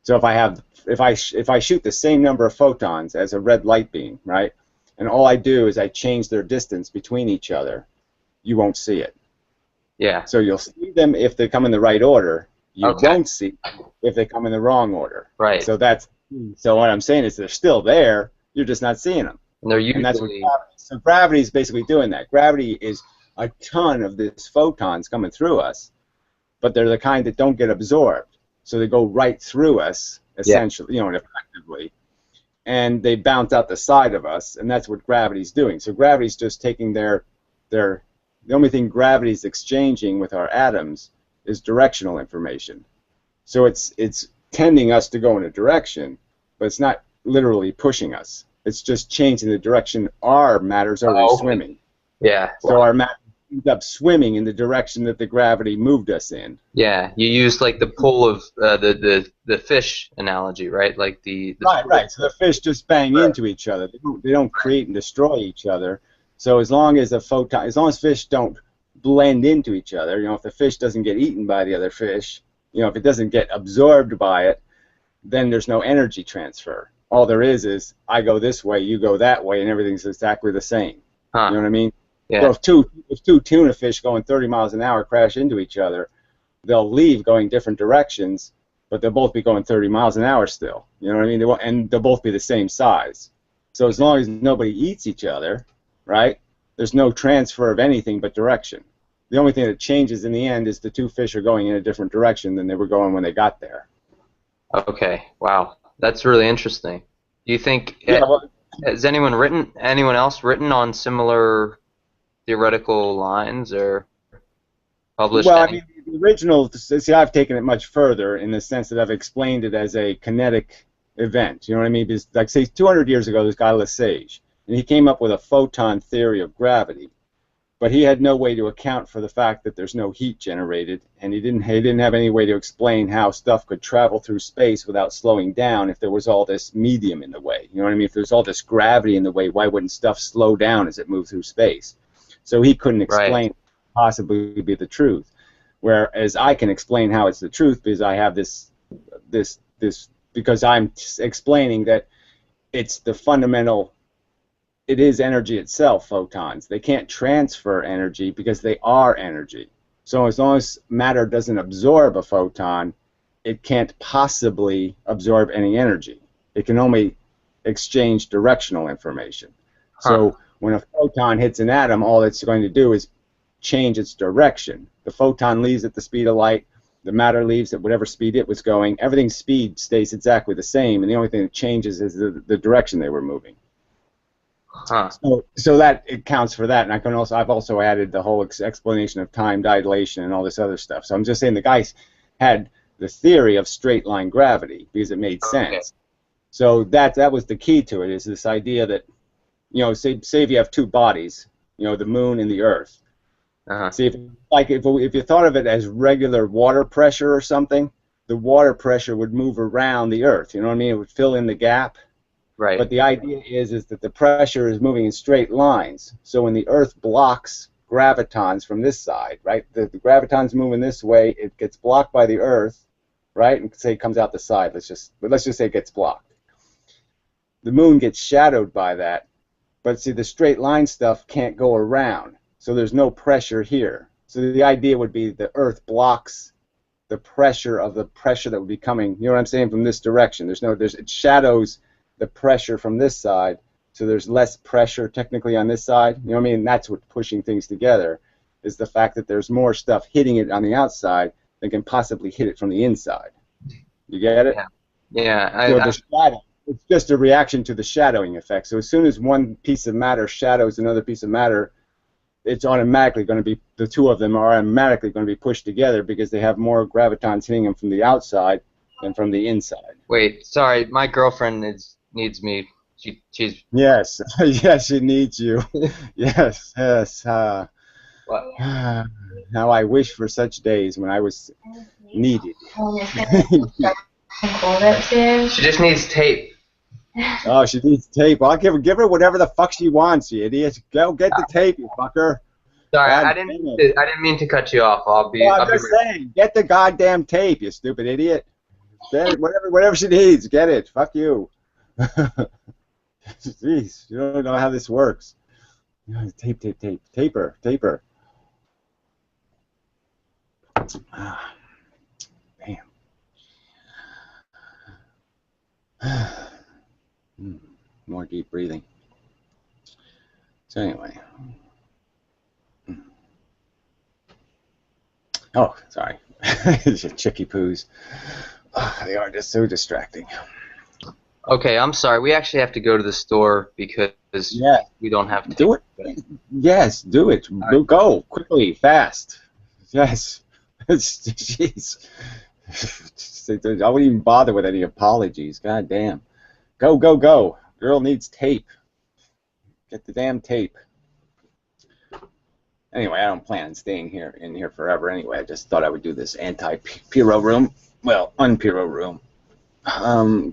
So if I shoot the same number of photons as a red light beam, right, and all I do is I change their distance between each other, you won't see it.
Yeah.
So you'll see them if they come in the right order. You won't see them if they come in the wrong order.
Right.
So what I'm saying is they're still there. You're just not seeing them.
And they're usually.
And that's what gravity is basically doing that. Gravity is a ton of these photons coming through us, but they're the kind that don't get absorbed. So they go right through us, essentially, you know, effectively, and they bounce out the side of us, and that's what gravity's doing. So gravity's just taking the only thing gravity's exchanging with our atoms is directional information. So it's tending us to go in a direction, but it's not literally pushing us. It's just changing the direction our matter's already swimming.
Yeah.
So our matter end up swimming in the direction that the gravity moved us in.
Yeah, you used like the pull of the fish analogy, right? Like the
Right. So the fish just bang into each other. They don't create and destroy each other. So as long as as long as fish don't blend into each other, if the fish doesn't get eaten by the other fish, if it doesn't get absorbed by it, then there's no energy transfer. All there is I go this way, you go that way, and everything's exactly the same.
Huh.
You know what I mean?
Yeah.
So if two tuna fish going 30 miles an hour crash into each other, they'll leave going different directions, but they'll both be going 30 miles an hour still. You know what I mean? And they'll both be the same size. So as long as nobody eats each other, right, there's no transfer of anything but direction. The only thing that changes in the end is the two fish are going in a different direction than they were going when they got there.
Okay. Wow. That's really interesting. Do you think has anyone else written on similar theoretical lines or published
Well,
any?
I mean, the original, see, I've taken it much further in the sense that I've explained it as a kinetic event. You know what I mean? Because, like, say, 200 years ago, this guy Lesage, and he came up with a photon theory of gravity, but he had no way to account for the fact that there's no heat generated, and he didn't have any way to explain how stuff could travel through space without slowing down if there was all this medium in the way. You know what I mean? If there's all this gravity in the way, why wouldn't stuff slow down as it moved through space? So he couldn't explain possibly be the truth. Whereas I can explain how it's the truth because I have this because I'm explaining that it's the fundamental. It is energy itself, photons. They can't transfer energy because they are energy. So as long as matter doesn't absorb a photon, it can't possibly absorb any energy. It can only exchange directional information. So when a photon hits an atom, all it's going to do is change its direction. The photon leaves at the speed of light. The matter leaves at whatever speed it was going. Everything's speed stays exactly the same, and the only thing that changes is the direction they were moving. So that it counts for that, and I've also added the whole explanation of time dilation and all this other stuff. So I'm just saying the guys had the theory of straight line gravity because it made sense. So that was the key to it, is this idea that, say if you have two bodies, the moon and the Earth. See, if you thought of it as regular water pressure or something, the water pressure would move around the Earth. You know what I mean? It would fill in the gap.
Right.
But the idea is that the pressure is moving in straight lines. So when the Earth blocks gravitons from this side, right? The gravitons moving this way, it gets blocked by the Earth, right? And say it comes out the side. Let's just say it gets blocked. The moon gets shadowed by that. But see, the straight line stuff can't go around. So there's no pressure here. So the idea would be the Earth blocks the pressure of the pressure that would be coming, you know what I'm saying, from this direction. It shadows the pressure from this side, so there's less pressure technically on this side. You know what I mean? That's what's pushing things together, is the fact that there's more stuff hitting it on the outside than can possibly hit it from the inside. You get it?
Yeah.
The shadow, it's just a reaction to the shadowing effect. So as soon as one piece of matter shadows another piece of matter, it's automatically going to be, the two of them are automatically going to be pushed together because they have more gravitons hitting them from the outside than from the inside.
Wait, sorry, my girlfriend needs me. She's
Yes, yes, she needs you. Yes.
What?
How I wish for such days when I was needed.
She just needs tape.
Oh, she needs tape. I'll give her whatever the fuck she wants, you idiot. Go get the tape, you fucker.
Sorry,
God
I didn't mean to cut you off.
I'm just saying, get the goddamn tape, you stupid idiot. Whatever she needs, get it. Fuck you. Jeez, you don't know how this works. Tape. Taper. Damn. More deep breathing. So anyway. Oh, sorry. Chicky poos. Oh, they are just so distracting.
Okay, I'm sorry. We actually have to go to the store because we don't have to.
Do it. Yes, do it. Right. Go quickly, fast. Yes. Jeez. I wouldn't even bother with any apologies. God damn. Go. Girl needs tape. Get the damn tape. Anyway, I don't plan on staying in here forever anyway. I just thought I would do this anti-Pyrrho room. Well, un-Pyrrho room.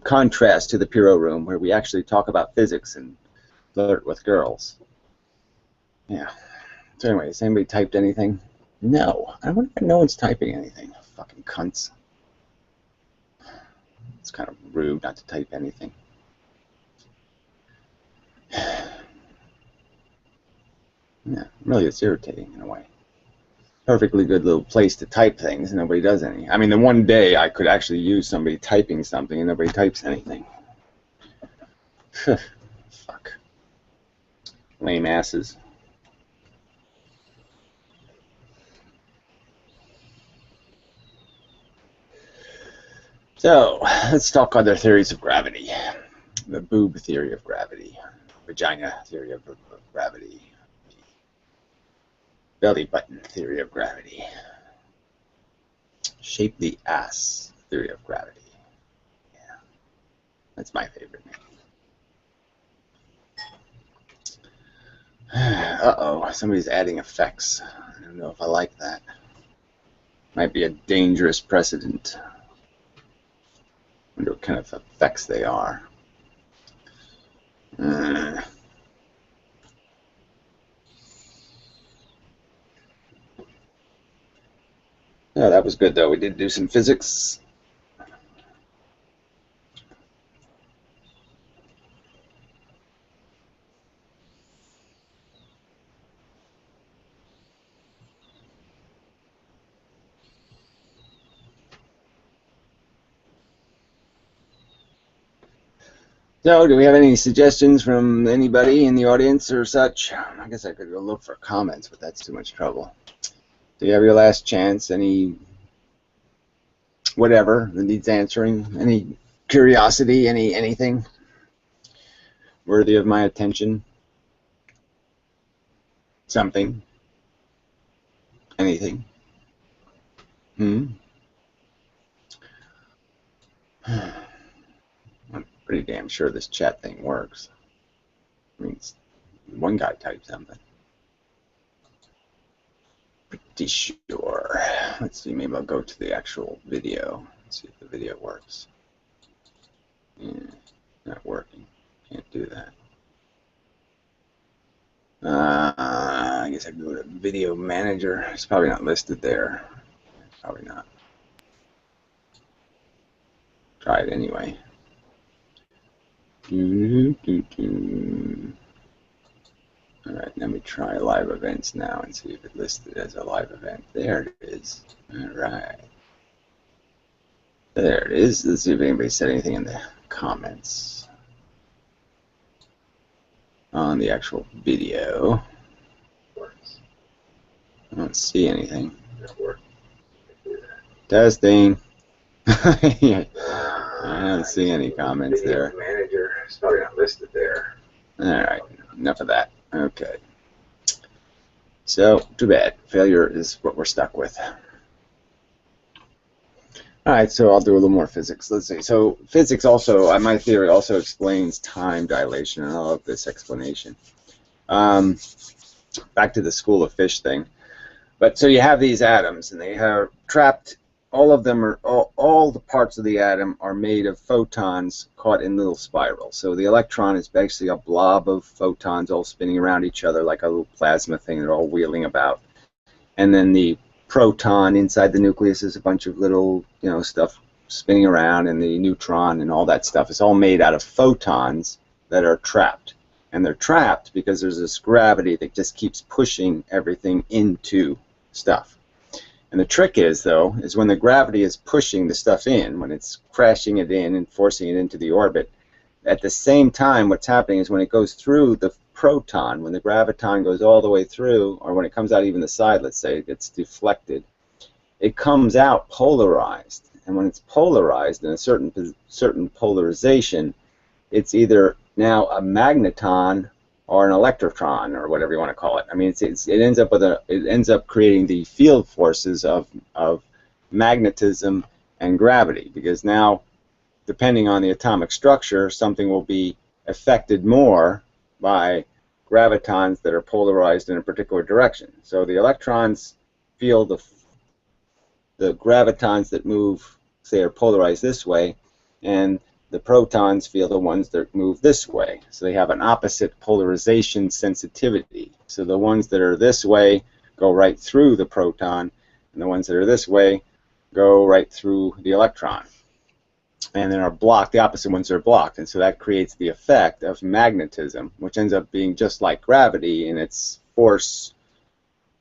Contrast to the Pyrrho room where we actually talk about physics and flirt with girls. Yeah. So anyway, has anybody typed anything? No. I wonder if no one's typing anything. Fucking cunts. It's kind of rude not to type anything. Yeah, really, it's irritating in a way. Perfectly good little place to type things, and nobody does any. I mean, the one day I could actually use somebody typing something, and nobody types anything. Fuck. Lame asses. So, let's talk other theories of gravity. The boob theory of gravity. Vagina theory of gravity. Belly button theory of gravity. Shape the ass theory of gravity. Yeah, that's my favorite name. Uh-oh, somebody's adding effects. I don't know if I like that. Might be a dangerous precedent. Wonder what kind of effects they are. Oh, that was good, though. We did do some physics. So, do we have any suggestions from anybody in the audience or such? I guess I could go look for comments, but that's too much trouble. Do you have your last chance? Any whatever that needs answering? Any curiosity? Anything worthy of my attention? Something? Anything? I'm pretty damn sure this chat thing works. I mean, one guy typed something. Pretty sure. Let's see, maybe I'll go to the actual video and see if the video works. Yeah, not working. Can't do that. I guess I can go to Video Manager. It's probably not listed there. Probably not. Try it anyway. Alright, let me try live events now and see if it listed as a live event. There it is. Alright. There it is. Let's see if anybody said anything in the comments on the actual video. I don't see anything. Testing. Yeah. I don't see any comments there. Manager is probably not listed there. Alright, enough of that. Okay. So, too bad. Failure is what we're stuck with. Alright, so I'll do a little more physics. Let's see. So, physics also, my theory also explains time dilation, and I love this explanation. Back to the school of fish thing. But so you have these atoms, and they are trapped. All of them are, all the parts of the atom are made of photons caught in little spirals. So the electron is basically a blob of photons all spinning around each other like a little plasma thing. They're all wheeling about. And then the proton inside the nucleus is a bunch of little, stuff spinning around, and the neutron and all that stuff is all made out of photons that are trapped. And they're trapped because there's this gravity that just keeps pushing everything into stuff. And the trick is, though, is when the gravity is pushing the stuff in, when it's crashing it in and forcing it into the orbit, at the same time what's happening is when it goes through the proton, when the graviton goes all the way through, or when it comes out even the side, let's say, it gets deflected, it comes out polarized. And when it's polarized in a certain polarization, it's either now a magneton or an electrotron, or whatever you want to call it. I mean, it ends up creating the field forces of magnetism and gravity, because now, depending on the atomic structure, something will be affected more by gravitons that are polarized in a particular direction. So the electrons feel the gravitons that move, say, are polarized this way, and the protons feel the ones that move this way. So they have an opposite polarization sensitivity. So the ones that are this way go right through the proton, and the ones that are this way go right through the electron. And then are blocked, the opposite ones are blocked, and so that creates the effect of magnetism, which ends up being just like gravity in its force,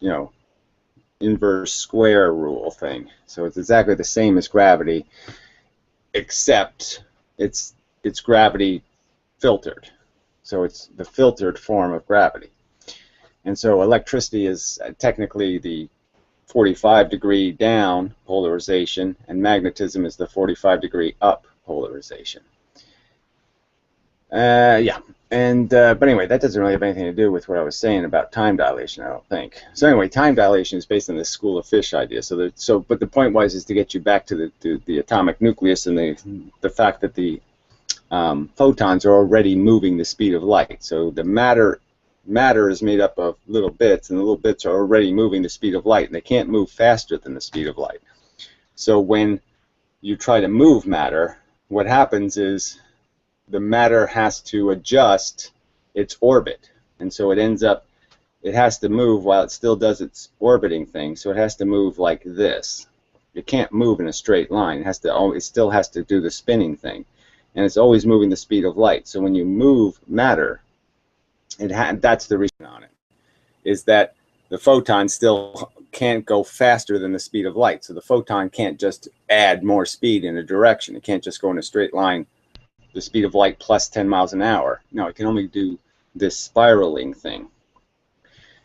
you know, inverse square rule thing. So it's exactly the same as gravity, except it's gravity filtered. So it's the filtered form of gravity. And so electricity is technically the 45-degree down polarization, and magnetism is the 45-degree up polarization. Yeah, and but anyway, that doesn't really have anything to do with what I was saying about time dilation, I don't think. So anyway, time dilation is based on the school of fish idea. But the point was is to get you back to the atomic nucleus and the fact that the photons are already moving the speed of light. So the matter is made up of little bits, and the little bits are already moving the speed of light, and they can't move faster than the speed of light. So when you try to move matter, what happens is the matter has to adjust its orbit, and so it has to move while it still does its orbiting thing. So it has to move like this. It can't move in a straight line. It still has to do the spinning thing, and it's always moving the speed of light. So when you move matter, that's the reason on it, is that the photon still can't go faster than the speed of light. So the photon can't just add more speed in a direction. It can't just go in a straight line, the speed of light plus 10 miles an hour. No, it can only do this spiraling thing.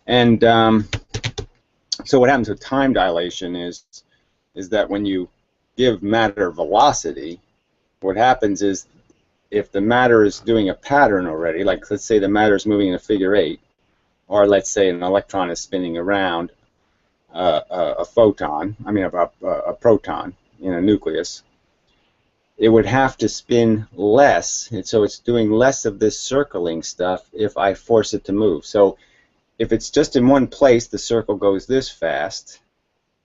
And so what happens with time dilation is that when you give matter velocity, what happens is if the matter is doing a pattern already, like let's say the matter is moving in a figure 8, or let's say an electron is spinning around a proton in a nucleus, it would have to spin less, and so it's doing less of this circling stuff if I force it to move. So if it's just in one place, the circle goes this fast.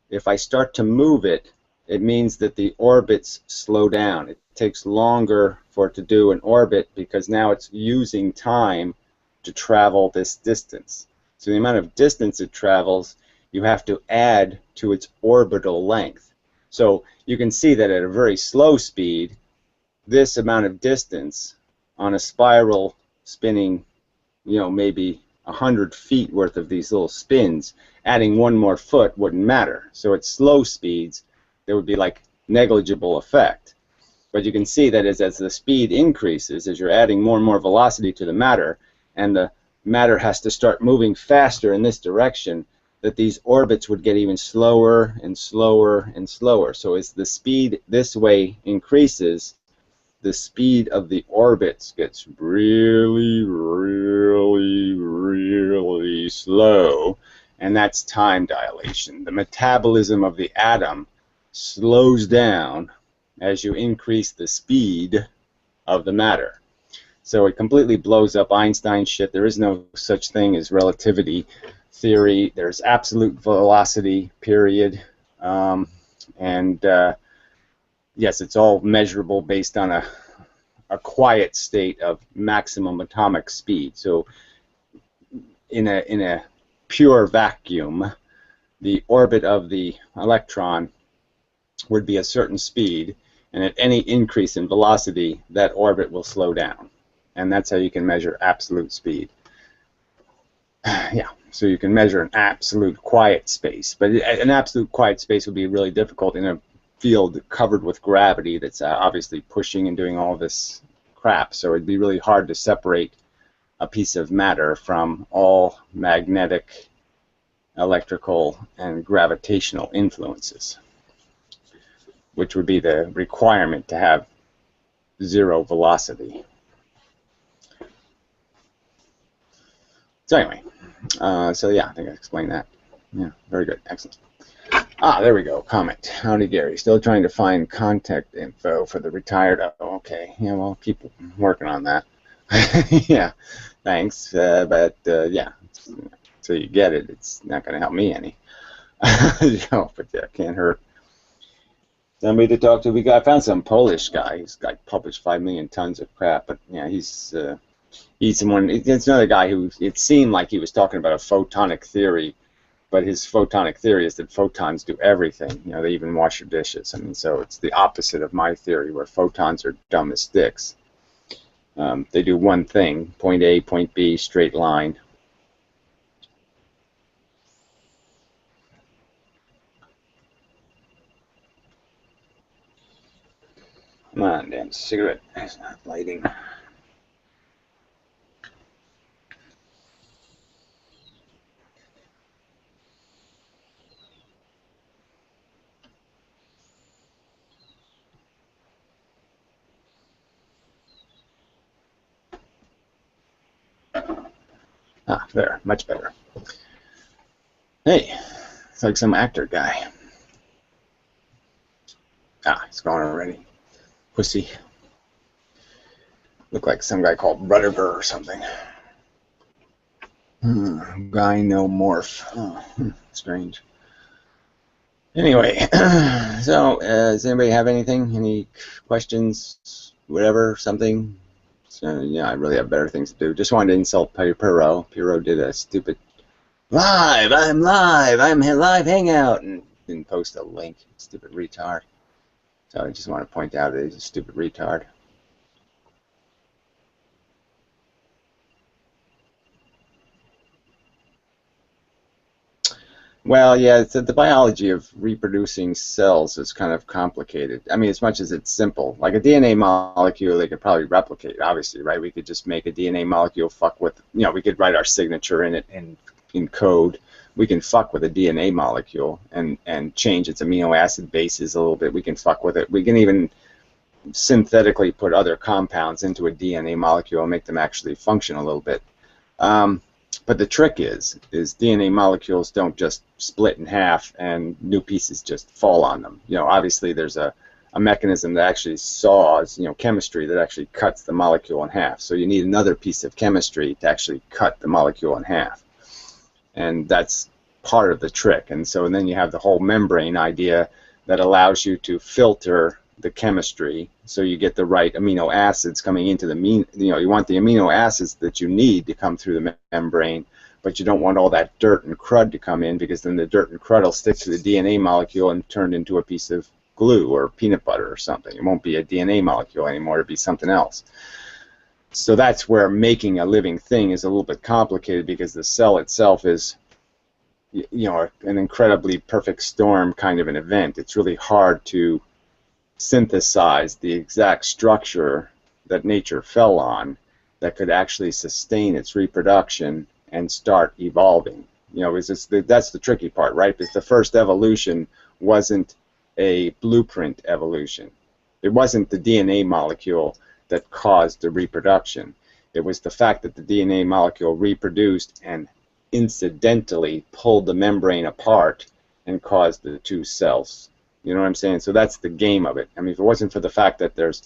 If I start to move it, it means that the orbits slow down. It takes longer for it to do an orbit because now it's using time to travel this distance. So the amount of distance it travels, you have to add to its orbital length. So you can see that at a very slow speed, this amount of distance on a spiral spinning, maybe 100 feet worth of these little spins, adding one more foot wouldn't matter. So at slow speeds, there would be like negligible effect. But you can see that as the speed increases, as you're adding more and more velocity to the matter, and the matter has to start moving faster in this direction, that these orbits would get even slower and slower and slower. So as the speed this way increases, the speed of the orbits gets really, really, really slow, and that's time dilation. The metabolism of the atom slows down as you increase the speed of the matter. So it completely blows up Einstein shit. There is no such thing as relativity theory. There's absolute velocity, period. Yes, it's all measurable based on a quiet state of maximum atomic speed. So in a pure vacuum, the orbit of the electron would be a certain speed, and at any increase in velocity, that orbit will slow down. And that's how you can measure absolute speed. Yeah, so you can measure an absolute quiet space, but an absolute quiet space would be really difficult in a field covered with gravity that's obviously pushing and doing all this crap. So it'd be really hard to separate a piece of matter from all magnetic, electrical, and gravitational influences, which would be the requirement to have zero velocity. So anyway, so yeah, I think I explained that. Yeah, very good, excellent. There we go, comment. Howdy Gary, still trying to find contact info for the retired, oh, okay, yeah, well, keep working on that. Yeah, thanks, but yeah, so you get it. It's not going to help me any. You know, but yeah, can't hurt. Somebody to talk to. I found some Polish guy. He's like published 5 million tons of crap, but yeah, he's someone. It's another guy who it seemed like he was talking about a photonic theory, but his photonic theory is that photons do everything. You know, they even wash your dishes. I mean, so it's the opposite of my theory, where photons are dumb as sticks. They do one thing: point A, point B, straight line. Come on, damn cigarette. It's not lighting. Ah, there, much better. Hey, it's like some actor guy. Ah, he's gone already. Pussy. Look like some guy called Rutherford or something. Gynomorph. Oh, strange. Anyway, so does anybody have anything? Any questions? Whatever, something? So, yeah, I really have better things to do. Just wanted to insult Pyrrho. Pyrrho did a stupid I'm live hangout, and didn't post a link. Stupid retard. So I just want to point out that he's a stupid retard. Well, yeah, the biology of reproducing cells is kind of complicated. I mean, as much as it's simple. Like a DNA molecule, they could probably replicate, obviously, right? We could just make a DNA molecule fuck with, you know, we could write our signature in it and in code. We can fuck with a DNA molecule and change its amino acid bases a little bit. We can fuck with it. We can even synthetically put other compounds into a DNA molecule and make them actually function a little bit. But the trick is DNA molecules don't just split in half and new pieces just fall on them. You know, obviously there's a mechanism that actually saws, you know, chemistry that actually cuts the molecule in half. So you need another piece of chemistry to actually cut the molecule in half. And that's part of the trick. And so then you have the whole membrane idea that allows you to filter the chemistry so you get the right amino acids coming into the you want the amino acids that you need to come through the membrane, but you don't want all that dirt and crud to come in, because then the dirt and crud will stick to the DNA molecule and turn into a piece of glue or peanut butter or something. It won't be a DNA molecule anymore, it'll be something else. So that's where making a living thing is a little bit complicated, because the cell itself is, you know, an incredibly perfect storm kind of an event. It's really hard to synthesize the exact structure that nature fell on that could actually sustain its reproduction and start evolving. You know, that's the tricky part, right? Because the first evolution wasn't a blueprint evolution. It wasn't the DNA molecule that caused the reproduction. It was the fact that the DNA molecule reproduced and incidentally pulled the membrane apart and caused the two cells. You know what I'm saying? So that's the game of it. I mean, if it wasn't for the fact that there's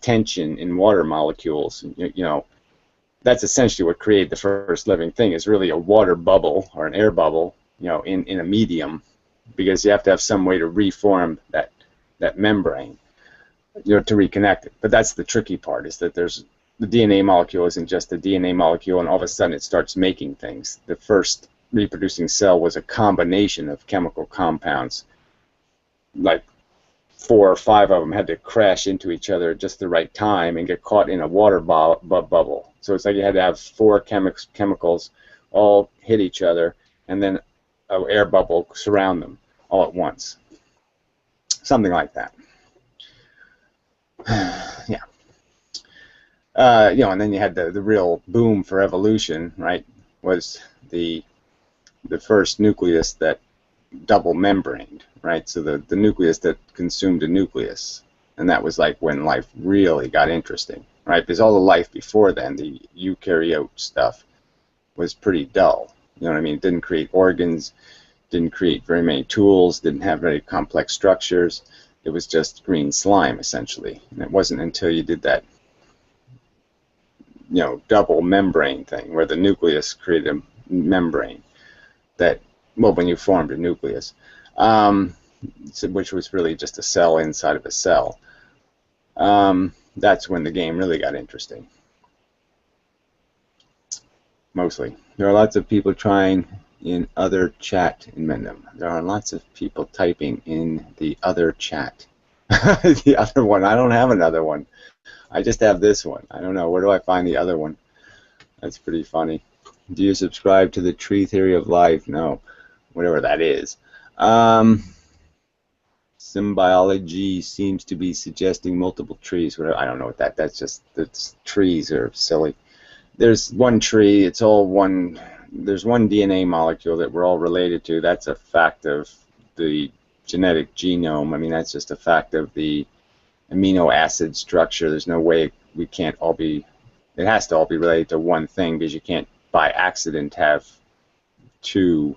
tension in water molecules, you know, that's essentially what created the first living thing, is really a water bubble or an air bubble, you know, in a medium, because you have to have some way to reform that membrane, you know, to reconnect it. But that's the tricky part, is that the DNA molecule isn't just a DNA molecule and all of a sudden it starts making things. The first reproducing cell was a combination of chemical compounds. Like 4 or 5 of them had to crash into each other at just the right time and get caught in a water bubble. So it's like you had to have 4 chemicals all hit each other and then an air bubble surround them all at once. Something like that. Yeah. You know, and then you had the real boom for evolution, right? Was the first nucleus that double membraned, right? So the nucleus that consumed a nucleus, and that was like when life really got interesting, right? Because all the life before then, the eukaryote stuff, was pretty dull. You know what I mean? It didn't create organs, didn't create very many tools, didn't have very complex structures. It was just green slime, essentially. And it wasn't until you did that double membrane thing where the nucleus created a membrane that, well, when you formed a nucleus, which was really just a cell inside of a cell. That's when the game really got interesting. Mostly. There are lots of people trying in other chat in Mendham. There are lots of people typing in the other chat. The other one. I don't have another one. I just have this one. I don't know. Where do I find the other one? That's pretty funny. Do you subscribe to the tree theory of life? No. Whatever that is. Symbiology seems to be suggesting multiple trees. Whatever. I don't know what that's trees are silly. There's one tree. It's all one. There's one DNA molecule that we're all related to. That's a fact of the genetic genome. I mean, that's just a fact of the amino acid structure. There's no way we can't all be. It has to all be related to one thing, because you can't by accident have two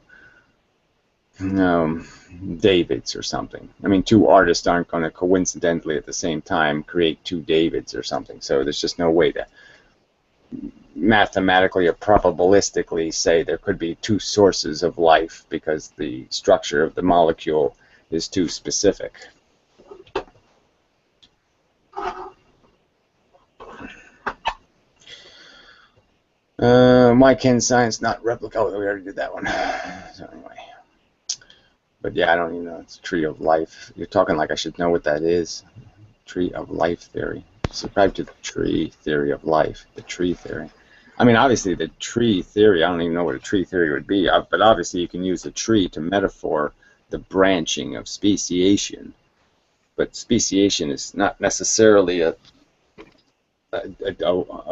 Davids or something. I mean, two artists aren't going to coincidentally at the same time create two Davids or something. So there's just no way to mathematically or probabilistically say there could be two sources of life, because the structure of the molecule is too specific. Why can science not replicate? Oh, we already did that one. So anyway. But yeah, I don't even know. It's tree of life. You're talking like I should know what that is. Tree of life theory. Subscribe to the tree theory of life. The tree theory. I mean, obviously the tree theory, I don't even know what a tree theory would be, but obviously you can use a tree to metaphor the branching of speciation. But speciation is not necessarily a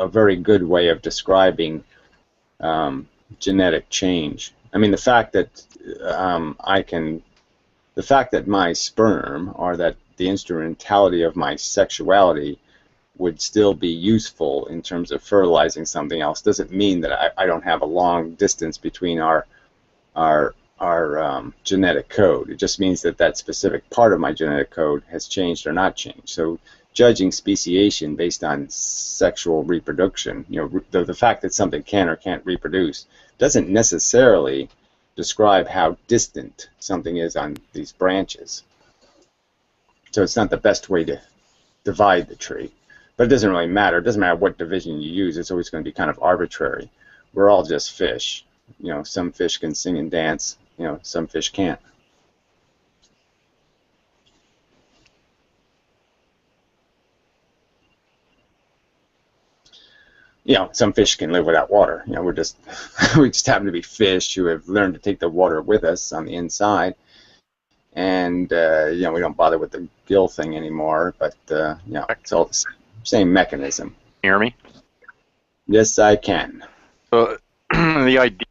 very good way of describing genetic change. I mean, the fact that the fact that my sperm, or that the instrumentality of my sexuality would still be useful in terms of fertilizing something else, doesn't mean that I don't have a long distance between our genetic code. It just means that that specific part of my genetic code has changed or not changed. So judging speciation based on sexual reproduction, the fact that something can or can't reproduce doesn't necessarily describe how distant something is on these branches. So it's not the best way to divide the tree. But it doesn't really matter. It doesn't matter what division you use. It's always going to be kind of arbitrary. We're all just fish. Some fish can sing and dance. Some fish can't. Some fish can live without water. We just happen to be fish who have learned to take the water with us on the inside, and we don't bother with the gill thing anymore. But it's all the same mechanism.
Can you hear me?
Yes, I can.
So the idea.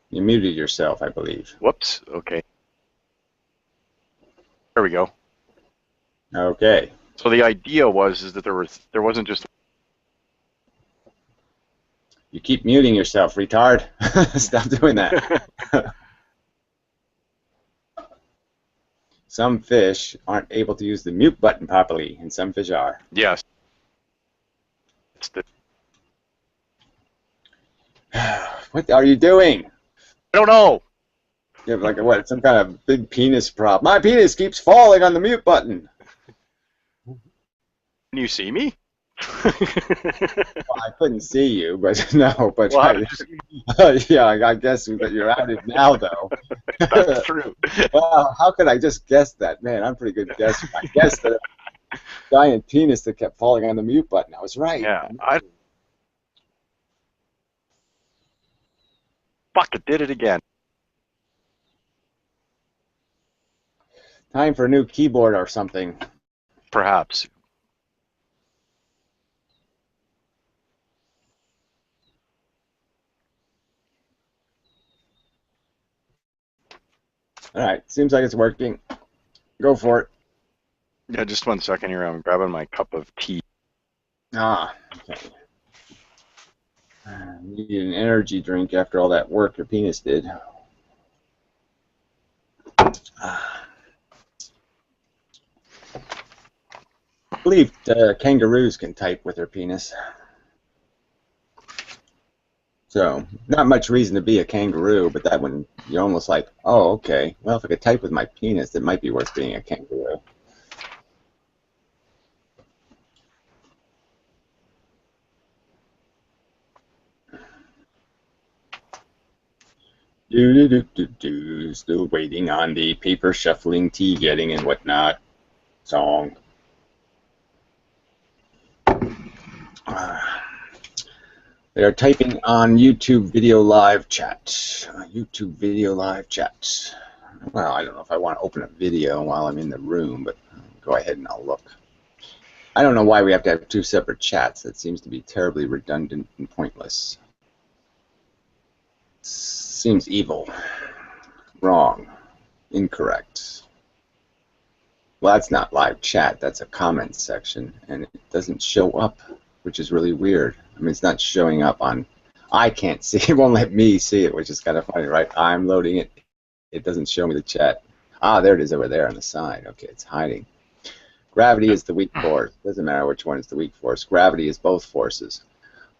You muted yourself, I believe.
Whoops. Okay. There we go.
Okay.
So the idea is that there wasn't just.
You keep muting yourself, retard. Stop doing that. Some fish aren't able to use the mute button properly, and some fish are.
Yes.
What are you doing?
I don't know.
You have like what? Some kind of big penis problem. My penis keeps falling on the mute button.
Can you see me?
Well, I couldn't see you, but no. But
well,
yeah, I guess that you're at it now, though.
That's true.
Well, how could I just guess that? Man, I'm a pretty good guesser. I guessed that a giant penis that kept falling on the mute button. I was right.
Yeah. Fuck! It did it again.
Time for a new keyboard or something.
Perhaps.
All right, seems like it's working. Go for it.
Yeah, just 1 second here. I'm grabbing my cup of tea.
Ah, okay. You need an energy drink after all that work your penis did. believe kangaroos can type with their penis. So, not much reason to be a kangaroo, but that one, you're almost like, oh, okay. Well, if I could type with my penis, it might be worth being a kangaroo. Do, still waiting on the paper shuffling, tea getting, and whatnot song. They are typing on YouTube video live chat. YouTube video live chat. Well, I don't know if I want to open a video while I'm in the room, but go ahead and I'll look. I don't know why we have to have two separate chats. That seems to be terribly redundant and pointless. Seems evil. Wrong. Incorrect. Well, that's not live chat. That's a comment section, and it doesn't show up, which is really weird. I mean, it's not showing up on... I can't see. It won't let me see it, which is kind of funny, right? I'm loading it. It doesn't show me the chat. Ah, there it is over there on the side. Okay, it's hiding. Gravity is the weak force. Doesn't matter which one is the weak force. Gravity is both forces.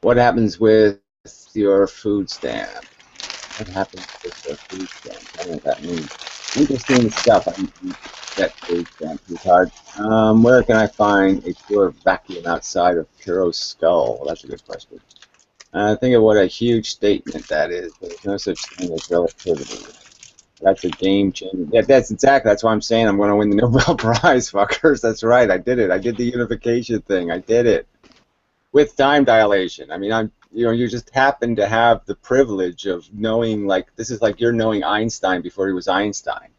What happens with your food stamp? What happens with your food stamp? I don't know what that means. Interesting stuff. I don't that food stamp too hard. Where can I find a pure vacuum outside of Pyrrho's skull? Well, that's a good question. Think of what a huge statement that is. There's no such thing as relativity. That's a game changer. Yeah, that's exactly. That's why I'm saying I'm going to win the Nobel Prize, fuckers. That's right. I did it. I did the unification thing. I did it with time dilation. I mean, you just happen to have the privilege of knowing, like, this is like you're knowing Einstein before he was Einstein.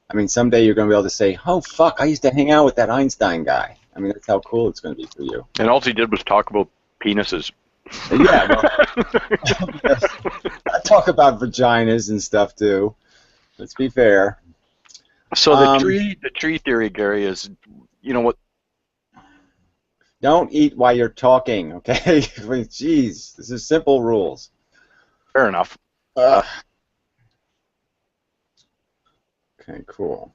I mean, someday you're going to be able to say, oh, fuck, I used to hang out with that Einstein guy. I mean, that's how cool it's going to be for you.
And all he did was talk about penises.
Yeah, well, I talk about vaginas and stuff, too. Let's be fair.
So the tree theory, Gary, is, you know what?
Don't eat while you're talking, okay? Jeez, this is simple rules.
Fair enough.
Okay, cool.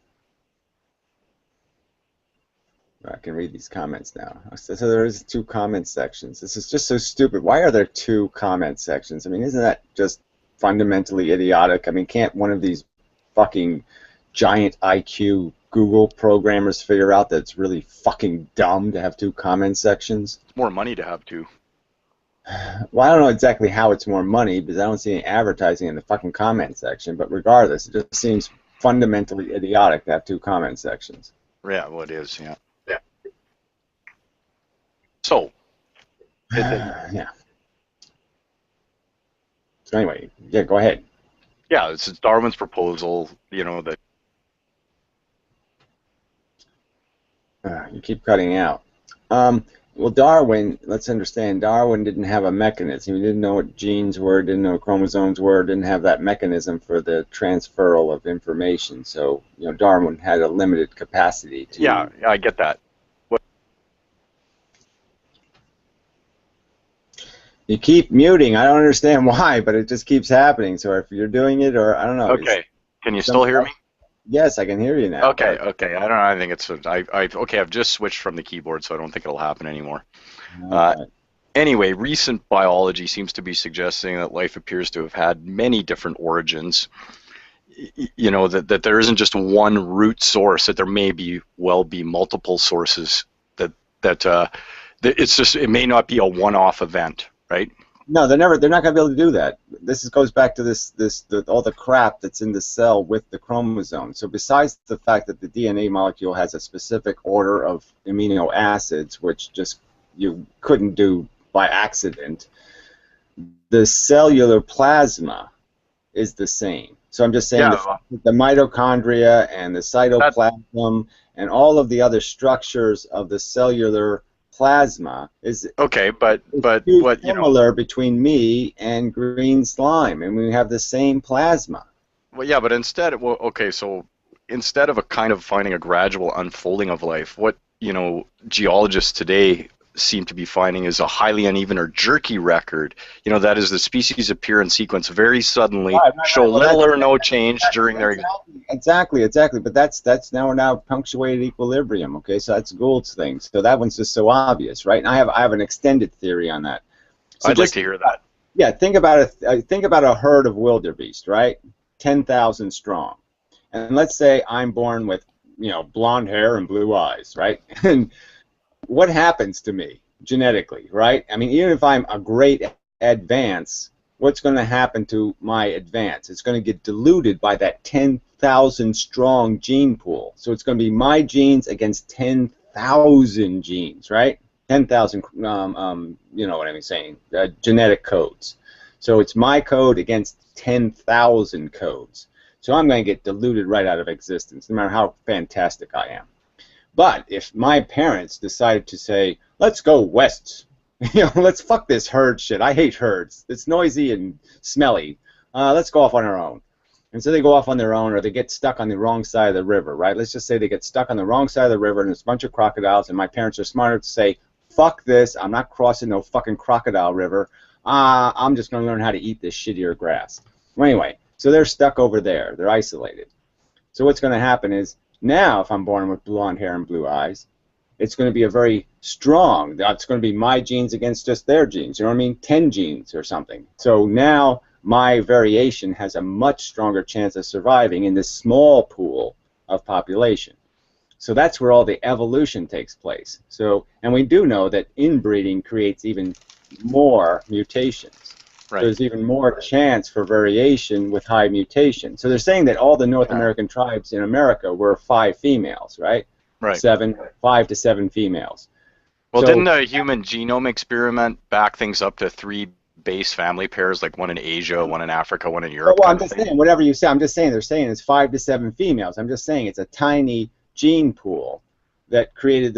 I can read these comments now. So there is two comment sections. This is just so stupid. Why are there two comment sections? I mean, isn't that just fundamentally idiotic? I mean, can't one of these fucking giant IQ Google programmers figure out that it's really fucking dumb to have two comment sections?
It's more money to have two.
Well, I don't know exactly how it's more money because I don't see any advertising in the fucking comment section, but regardless, it just seems fundamentally idiotic to have two comment sections.
Yeah, well, it is, yeah. Yeah. So.
Yeah. So anyway, yeah, go ahead.
Yeah, it's Darwin's proposal, you know, that...
You keep cutting out. Well, Darwin, let's understand, Darwin didn't have a mechanism. He didn't know what genes were, didn't know what chromosomes were, didn't have that mechanism for the transferal of information. So, you know, Darwin had a limited capacity to...
Yeah, I get that.
You keep muting. I don't understand why, but it just keeps happening. So if you're doing it, or I don't know.
Okay. Can you still hear me?
Yes, I can hear you now.
Okay. Okay. I don't know. I think it's okay. I've just switched from the keyboard, so I don't think it'll happen anymore.
Right.
Anyway, recent biology seems to be suggesting that life appears to have had many different origins. You know, that there isn't just one root source. That there may be multiple sources. That it's just, it may not be a one-off event. Right?
No, they're not going to be able to do that. This goes back to all the crap that's in the cell with the chromosome. So besides the fact that the DNA molecule has a specific order of amino acids, which just you couldn't do by accident, the cellular plasma is the same. So I'm just saying the mitochondria and the cytoplasm and all of the other structures of the cellular plasma is
okay, but what, you know,
similar between me and green slime, and we have the same plasma.
Well, yeah, but instead, well, okay, so instead of a kind of finding a gradual unfolding of life, what, you know, geologists today seem to be finding is a highly uneven or jerky record. You know, that is the species appear in sequence very suddenly, show
Well,
little or no change during their...
Exactly. But that's now we're now punctuated equilibrium. Okay, so that's Gould's thing. So that one's just so obvious, right? And I have an extended theory on that. So
I'd like to hear that.
Yeah, think about a herd of wildebeest, right? 10,000 strong, and let's say I'm born with blonde hair and blue eyes, right? And what happens to me genetically, right? I mean, even if I'm a great advance, what's going to happen to my advance? It's going to get diluted by that 10,000 strong gene pool. So it's going to be my genes against 10,000 genes, right? 10,000, you know what I'm saying, genetic codes. So it's my code against 10,000 codes. So I'm going to get diluted right out of existence, no matter how fantastic I am. But if my parents decided to say, let's go west, let's fuck this herd shit. I hate herds. It's noisy and smelly. Let's go off on our own. And so they go off on their own, or they get stuck on the wrong side of the river, right? Let's just say they get stuck on the wrong side of the river and there's a bunch of crocodiles, and my parents are smart enough to say, fuck this, I'm not crossing no fucking crocodile river. I'm just going to learn how to eat this shittier grass. Well, anyway, so they're stuck over there. They're isolated. So what's going to happen is, now if I'm born with blonde hair and blue eyes, it's going to be a very strong, that's going to be my genes against just their genes. You know what I mean? 10 genes or something. So now my variation has a much stronger chance of surviving in this small pool of population. So that's where all the evolution takes place. So, and we do know that inbreeding creates even more mutations. Right. There's even more chance for variation with high mutation. So they're saying that all the North American tribes in America were 5 females, right?
Right.
5 to 7 females.
Well,
so,
didn't the human genome experiment back things up to 3 base family pairs, like one in Asia, one in Africa, one in Europe?
Well, I'm just saying, whatever you say, I'm just saying they're saying it's 5 to 7 females. I'm just saying it's a tiny gene pool that created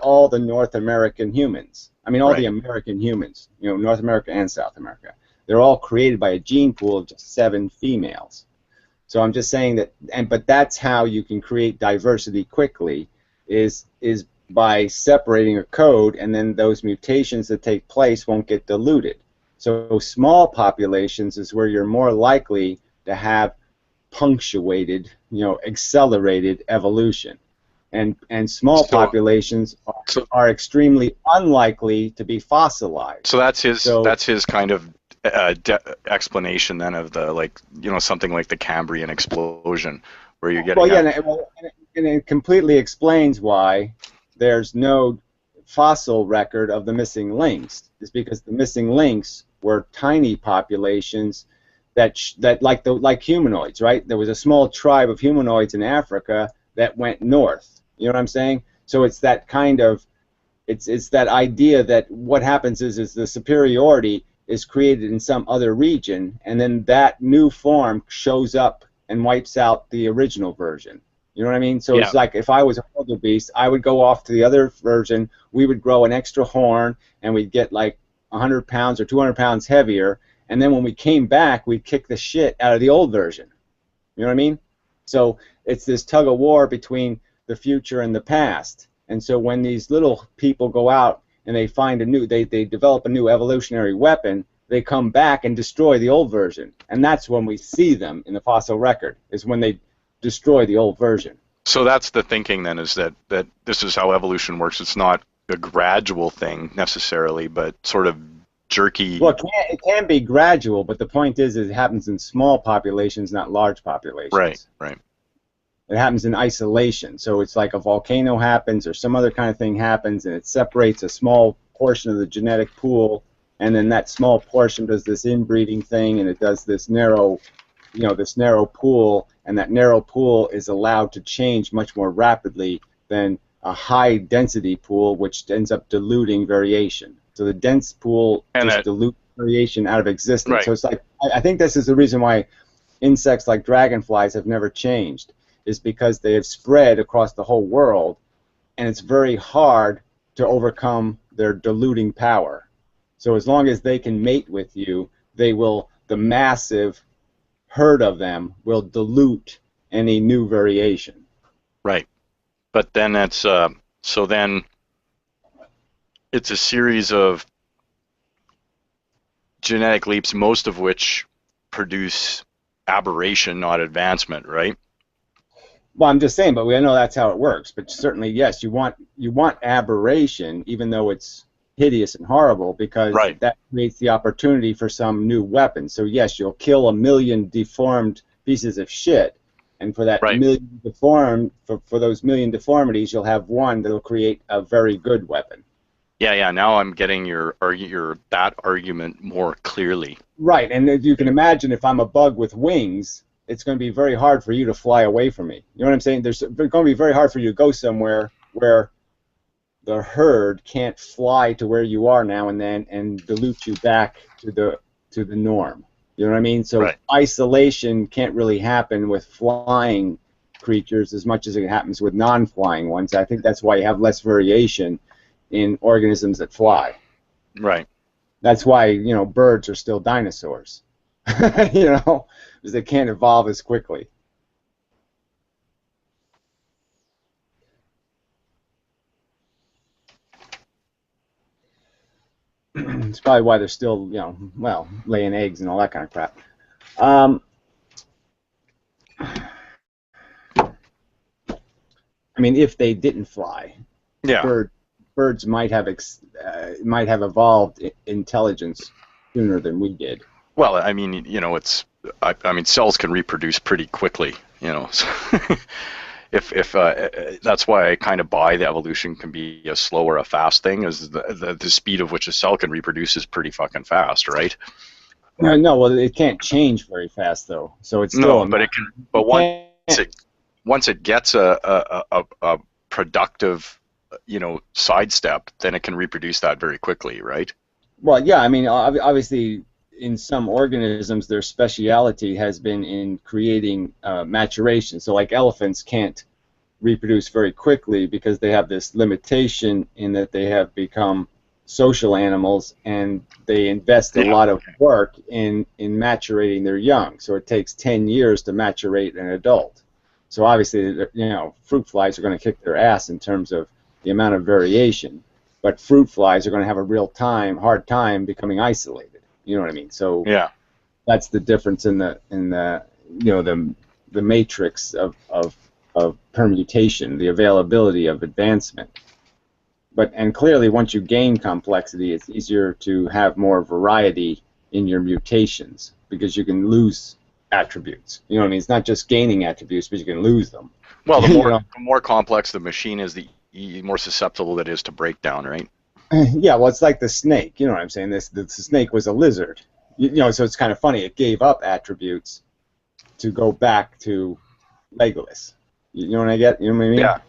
all the North American humans. I mean, all the American humans, North America and South America. They're all created by a gene pool of just 7 females. So I'm just saying that, but that's how you can create diversity quickly, is by separating a code, and then those mutations that take place won't get diluted. So small populations is where you're more likely to have punctuated, accelerated evolution. And small populations are extremely unlikely to be fossilized.
So that's his kind of explanation then of the something like the Cambrian explosion, where you're getting.
And it completely explains why there's no fossil record of the missing links. It's because the missing links were tiny populations that like humanoids, right? There was a small tribe of humanoids in Africa that went north. You know what I'm saying? So it's that kind of, it's that idea that what happens is the superiority is created in some other region, and then that new form shows up and wipes out the original version. You know what I mean? So it's like if I was a wildebeest, I would go off to the other version, we would grow an extra horn, and we'd get like 100 pounds or 200 pounds heavier, and then when we came back, we'd kick the shit out of the old version. You know what I mean? So it's this tug of war between the future and the past. And so when these little people go out and they find they develop a new evolutionary weapon, they come back and destroy the old version. And that's when we see them in the fossil record, is when they destroy the old version.
So that's the thinking then, is that this is how evolution works. It's not a gradual thing necessarily, but sort of jerky.
Well, it can be gradual, but the point is it happens in small populations, not large populations.
Right.
It happens in isolation. So it's like a volcano happens or some other kind of thing happens, and it separates a small portion of the genetic pool, and then that small portion does this inbreeding thing, and it does this narrow pool, and that narrow pool is allowed to change much more rapidly than a high density pool, which ends up diluting variation. So the dense pool just dilutes variation out of existence. Right. So it's like, I think this is the reason why insects like dragonflies have never changed, is because they have spread across the whole world, and it's very hard to overcome their diluting power. So as long as they can mate with you, the massive herd of them will dilute any new variation.
Right. But then that's, so then it's a series of genetic leaps, most of which produce aberration, not advancement, right?
Well, I'm just saying, but we know that's how it works. But certainly, yes, you want aberration, even though it's hideous and horrible, because
Right.
that creates the opportunity for some new weapon. So yes, you'll kill 1,000,000 deformed pieces of shit, and for that
Right.
million deformed, for those 1,000,000 deformities, you'll have one that'll create a very good weapon.
Yeah. Now I'm getting your that argument more clearly.
Right, and as you can imagine, if I'm a bug with wings, it's going to be very hard for you to fly away from me. You know what I'm saying? It's going to be very hard for you to go somewhere where the herd can't fly to where you are now and then and dilute you back to the norm. You know what I mean? So
Right.
isolation can't really happen with flying creatures as much as it happens with non-flying ones. I think that's why you have less variation in organisms that fly.
Right.
That's why, you know, birds are still dinosaurs. You know, because they can't evolve as quickly. It's probably why they're still, you know, well, laying eggs and all that kind of crap. I mean, if they didn't fly,
Yeah.
birds might have evolved intelligence sooner than we did.
Well, I mean, you know, I mean, cells can reproduce pretty quickly, you know. So if that's why I kind of buy the evolution can be a slow or a fast thing, is the speed of which a cell can reproduce is pretty fucking fast, right?
No, well, it can't change very fast though. So it's still
No, but it can. But once it gets a productive, you know, sidestep, then it can reproduce that very quickly, right?
Well, yeah, I mean, obviously, in some organisms, their speciality has been in creating maturation. So, like elephants can't reproduce very quickly because they have this limitation in that they have become social animals and they invest a lot of work in maturating their young. So it takes 10 years to maturate an adult. So obviously, you know, fruit flies are going to kick their ass in terms of the amount of variation, but fruit flies are going to have a hard time becoming isolated. You know what I mean? So
Yeah.
that's the difference in the you know, the matrix of permutation, the availability of advancement. And clearly, once you gain complexity, it's easier to have more variety in your mutations because you can lose attributes. You know what I mean? It's not just gaining attributes, but you can lose them.
Well, the
You
more
know?
the more complex the machine is, the more susceptible it is to breakdown, right?
Yeah, well, it's like the snake. You know what I'm saying? The snake was a lizard. You know, so it's kind of funny. It gave up attributes to go back to Legolas. You know what I get? You know what I mean?
Yeah.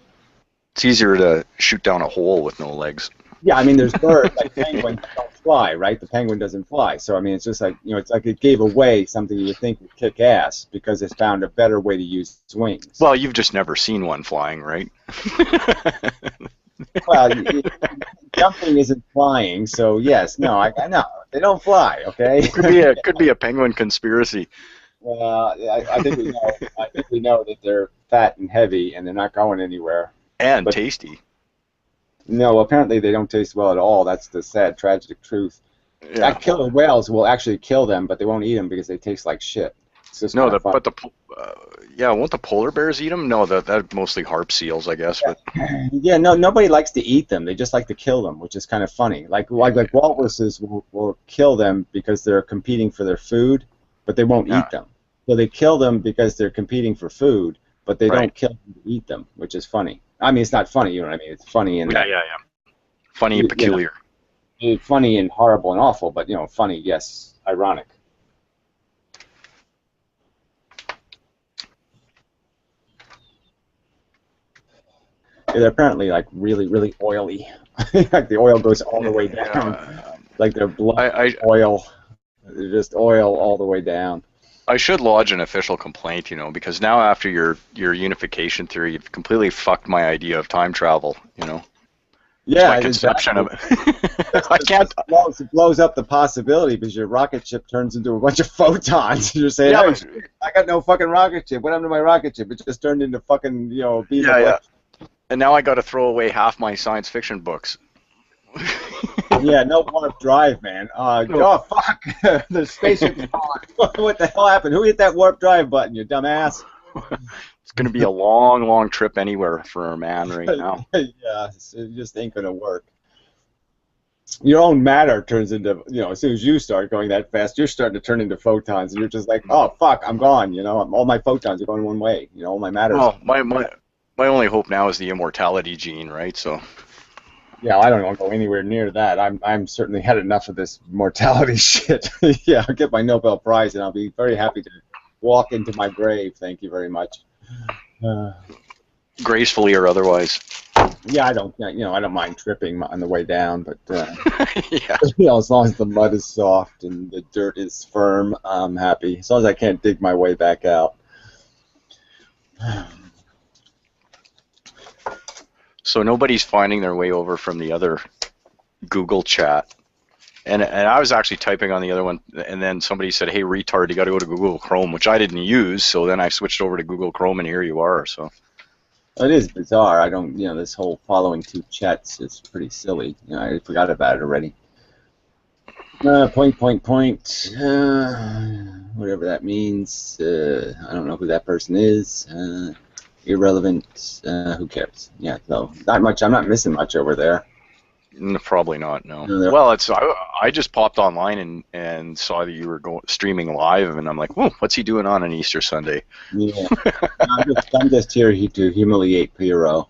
It's easier to shoot down a hole with no legs.
Yeah, I mean, there's birds like penguins don't fly, right? The penguin doesn't fly, so I mean, it's just like, you know, it's like it gave away something you would think would kick ass because it found a better way to use its wings.
Well, you've just never seen one flying, right?
Well, jumping isn't flying, so yes, no, I know they don't fly. Okay.
Could be a penguin conspiracy.
Well, I think we know. I think we know that they're fat and heavy, and they're not going anywhere.
And
But-
tasty.
No, apparently they don't taste well at all. That's the sad, tragic truth.
Yeah.
Killer whales will actually kill them, but they won't eat them because they taste like shit. It's just
No,
kinda fun.
yeah, won't the polar bears eat them? No, that mostly harp seals, I guess. But
Yeah, no, nobody likes to eat them. They just like to kill them, which is kind of funny. Like walruses will kill them because they're competing for their food, but they won't eat them. So they kill them because they're competing for food, but they don't kill them to eat them, which is funny. I mean, it's not funny, you know what I mean? It's funny and
yeah. Funny and peculiar.
funny and horrible and awful, but you know, funny, yes, ironic. Yeah, they're apparently like really, really oily. Like the oil goes all the way down. Like their blood oil. They're just oil all the way down.
I should lodge an official complaint, you know, because now after your unification theory, you've completely fucked my idea of time travel, you know.
Yeah,
my conception of it. I can't.
It blows up the possibility because your rocket ship turns into a bunch of photons. You're saying,
Yeah,
hey, I got no fucking rocket ship. What happened to my rocket ship? It just turned into fucking, you know,
Yeah. And now I got to throw away half my science fiction books.
Yeah, no warp drive, man. Oh, fuck. The spaceship's gone. What the hell happened? Who hit that warp drive button, you dumbass?
It's going to be a long, long trip anywhere for our man right now.
Yeah, it just ain't going to work. Your own matter turns into, as soon as you start going that fast, you're starting to turn into photons, and you're just like, oh, fuck, I'm gone, all my photons are going one way, all my matter.
Well, my only hope now is the immortality gene, right? So.
Yeah, I don't want to go anywhere near that. I'm certainly had enough of this mortality shit. Yeah, I'll get my Nobel Prize, and I'll be very happy to walk into my grave. Thank you very much.
Gracefully or otherwise.
Yeah, I don't mind tripping on the way down, but
yeah.
As long as the mud is soft and the dirt is firm, I'm happy. As long as I can't dig my way back out.
So nobody's finding their way over from the other Google chat. And I was actually typing on the other one, and then somebody said, hey, retard, you got to go to Google Chrome, which I didn't use, so then I switched over to Google Chrome, and here you are. So
it is bizarre. I don't, this whole following two chats is pretty silly. I forgot about it already. Point, whatever that means. I don't know who that person is. Irrelevant. Who cares? Yeah, so not much. I'm not missing much over there.
Probably not. No. Well, I just popped online and saw that you were streaming live, and I'm like, oh, what's he doing on an Easter Sunday?
Yeah, I'm just here to humiliate Pyrrho.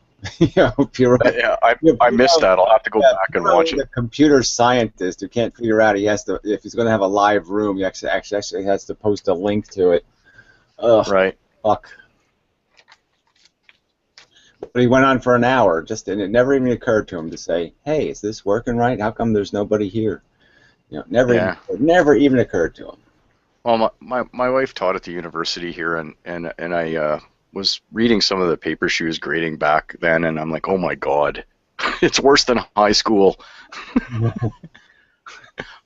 Pyrrho.
Yeah, I missed that. I'll have to go back and watch it.
The computer scientist who can't figure out he has to, if he's going to have a live room, he actually has to post a link to it. Ugh,
right.
Fuck. But he went on for an hour, and it never even occurred to him to say, "Hey, is this working right? How come there's nobody here?" It never even occurred to him.
Well, my wife taught at the university here, and I was reading some of the papers she was grading back then, and I'm like, oh my god, it's worse than high school.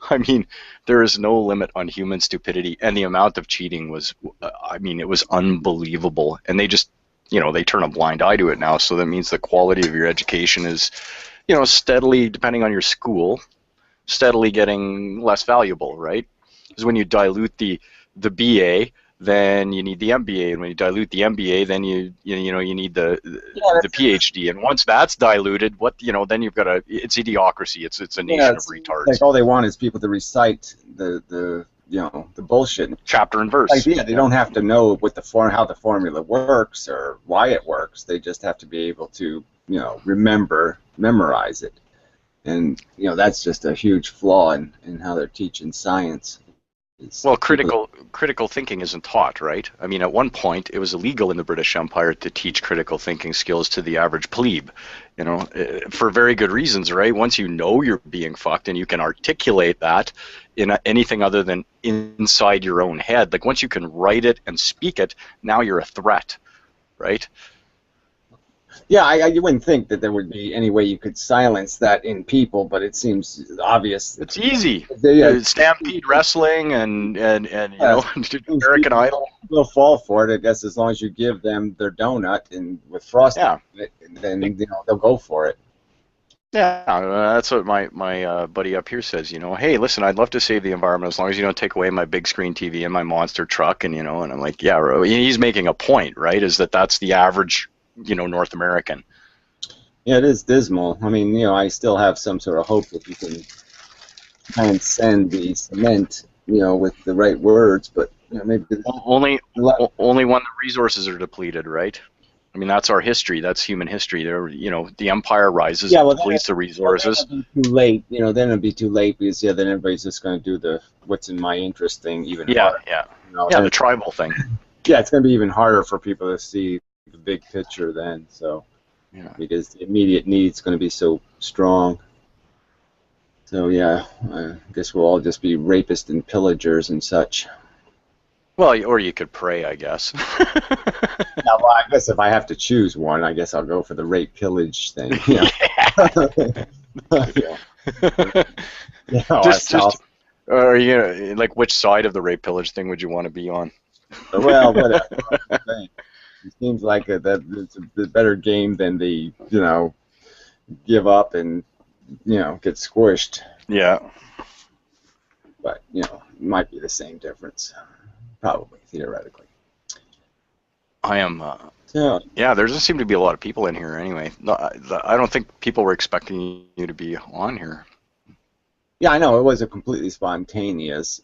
I mean, there is no limit on human stupidity, and the amount of cheating was, it was unbelievable, and they just. They turn a blind eye to it now, so that means the quality of your education is, steadily, depending on your school, steadily getting less valuable, right? Because when you dilute the BA, then you need the MBA, and when you dilute the MBA, then you need the PhD, and once that's diluted, then you've got it's idiocracy. It's a nation of retards.
Like all they want is people to recite the bullshit.
Chapter and verse.
Like, yeah, they don't have to know how the formula works or why it works. They just have to be able to, memorize it. And, that's just a huge flaw in how they're teaching science.
Well, critical thinking isn't taught, right? I mean, at one point, it was illegal in the British Empire to teach critical thinking skills to the average plebe, for very good reasons, right? Once you know you're being fucked and you can articulate that in anything other than inside your own head, like once you can write it and speak it, now you're a threat, right?
Yeah, you wouldn't think that there would be any way you could silence that in people, but it seems obvious.
It's easy. Stampede Wrestling and American Idol.
They'll fall for it, I guess, as long as you give them their donut and with frosting on it, then they'll go for it.
Yeah, that's what my buddy up here says. Hey, listen, I'd love to save the environment as long as you don't take away my big screen TV and my monster truck, and and I'm like, yeah, he's making a point, right? Is that's the average. North American.
Yeah, it is dismal. I mean, I still have some sort of hope that you can transcend the cement, with the right words, but maybe
only when the resources are depleted, right? I mean, that's our history. That's human history. There, the empire rises, depletes the resources.
Then it'll be too late. Then it'll be too late because then everybody's just going to do the what's in my interest thing even harder.
The tribal thing.
Yeah, it's going to be even harder for people to see the big picture then, because the immediate need's going to be so strong. So yeah, I guess we'll all just be rapists and pillagers and such.
Well, or you could pray, I guess.
Well, I guess if I have to choose one, I guess I'll go for the rape pillage thing.
Or like which side of the rape pillage thing would you want to be on?
Well, whatever. It seems like it's a better game than the give up and get squished.
Yeah.
But, you know, it might be the same difference, probably, theoretically.
I am.
So,
Yeah, there doesn't seem to be a lot of people in here anyway. No, I don't think people were expecting you to be on here.
yeah, I know, it was a completely spontaneous,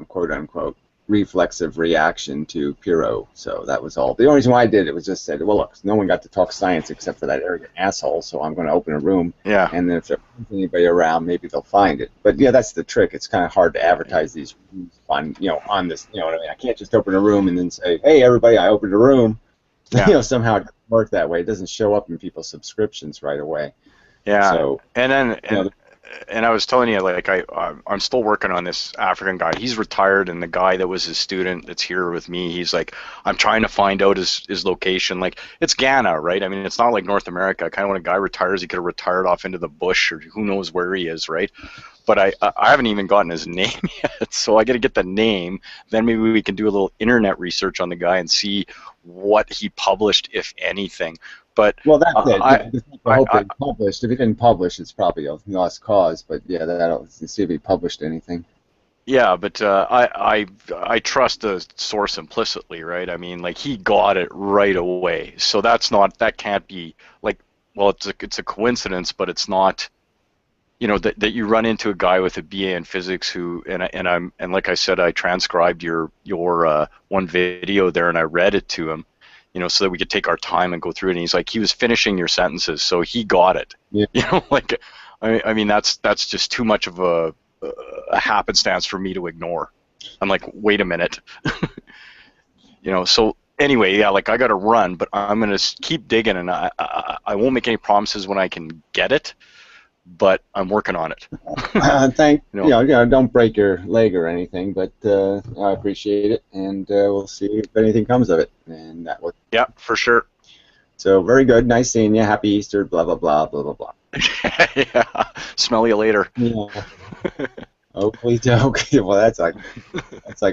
quote unquote, reflexive reaction to Pyrrho. So that was all. The only reason why I did it was just said, well, look, no one got to talk science except for that arrogant asshole, so I'm going to open a room,
Yeah.
and then if there's anybody around, maybe they'll find it. But yeah, that's the trick. It's kind of hard to advertise these rooms on, you know, on this, you know what I mean? I can't just open a room and then say, hey, everybody, I opened a room.
Yeah.
You know, somehow it doesn't work that way. It doesn't show up in people's subscriptions right away.
Yeah.
So,
and then
you know,
and I was telling you, like, I'm still working on this African guy. He's retired, and the guy that was his student that's here with me, he's like, I'm trying to find out his location. Like, it's Ghana, right? I mean, it's not like North America. Kind of when a guy retires, he could have retired off into the bush, or who knows where he is, right? But I haven't even gotten his name yet, so I got to get the name. Then maybe we can do a little internet research on the guy and see what he published, if anything. But
well, that's it.
I
hope it published. If he didn't publish, it's probably a lost cause. But yeah, that'll see if he published anything.
Yeah, but I trust the source implicitly, right? I mean, like, he got it right away, so that can't be like, well, it's a coincidence, but it's not. You know, that you run into a guy with a BA in physics who, and like I said, I transcribed your one video there and I read it to him, you know, so that we could take our time and go through it. And he's like, he was finishing your sentences, so he got it.
Yeah.
You know, like, I mean, that's just too much of a happenstance for me to ignore. I'm like, wait a minute. You know, so anyway, yeah, like, I got to run, but I'm gonna keep digging, and I won't make any promises when I can get it, but I'm working on it.
You know, don't break your leg or anything, but I appreciate it, and we'll see if anything comes of it. And that was,
yeah, for sure.
So very good, nice seeing you. Happy Easter. Blah blah blah blah blah blah.
Yeah, smell you later.
Yeah. Hopefully, okay. Well, that's like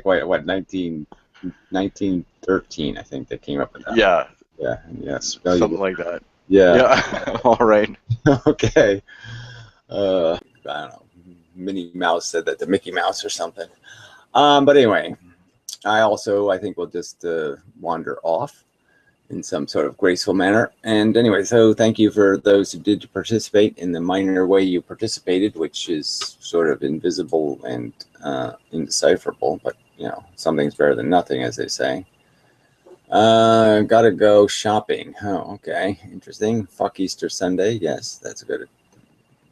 what 1913, I think they came up with that.
Yeah.
Yeah. Yes.
Something like that.
Yeah.
Yeah. All right.
Okay. I don't know. Minnie Mouse said that to Mickey Mouse or something. But anyway, I think we'll just wander off in some sort of graceful manner. And anyway, so thank you for those who did participate in the minor way you participated, which is sort of invisible and indecipherable, but you know, something's better than nothing, as they say. Gotta go shopping. Oh, okay. Interesting. Fuck Easter Sunday. Yes, that's good.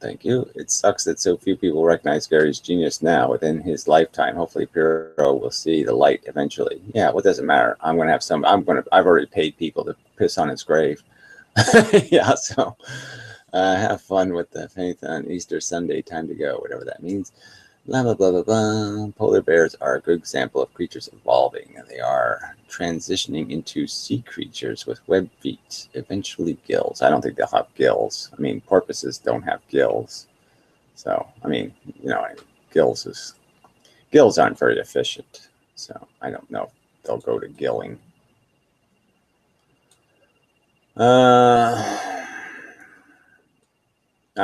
Thank you. It sucks that so few people recognize Gary's genius now within his lifetime. Hopefully Pyrrho will see the light eventually. Yeah, what does it matter? I've already paid people to piss on his grave. Yeah, so have fun with the faith on Easter Sunday. Time to go, whatever that means. Blah, blah, blah, blah, blah. Polar bears are a good example of creatures evolving, and they are transitioning into sea creatures with webbed feet, eventually gills. I don't think they'll have gills. I mean, porpoises don't have gills. So, I mean, you know, gills aren't very efficient. So, I don't know if they'll go to gilling. I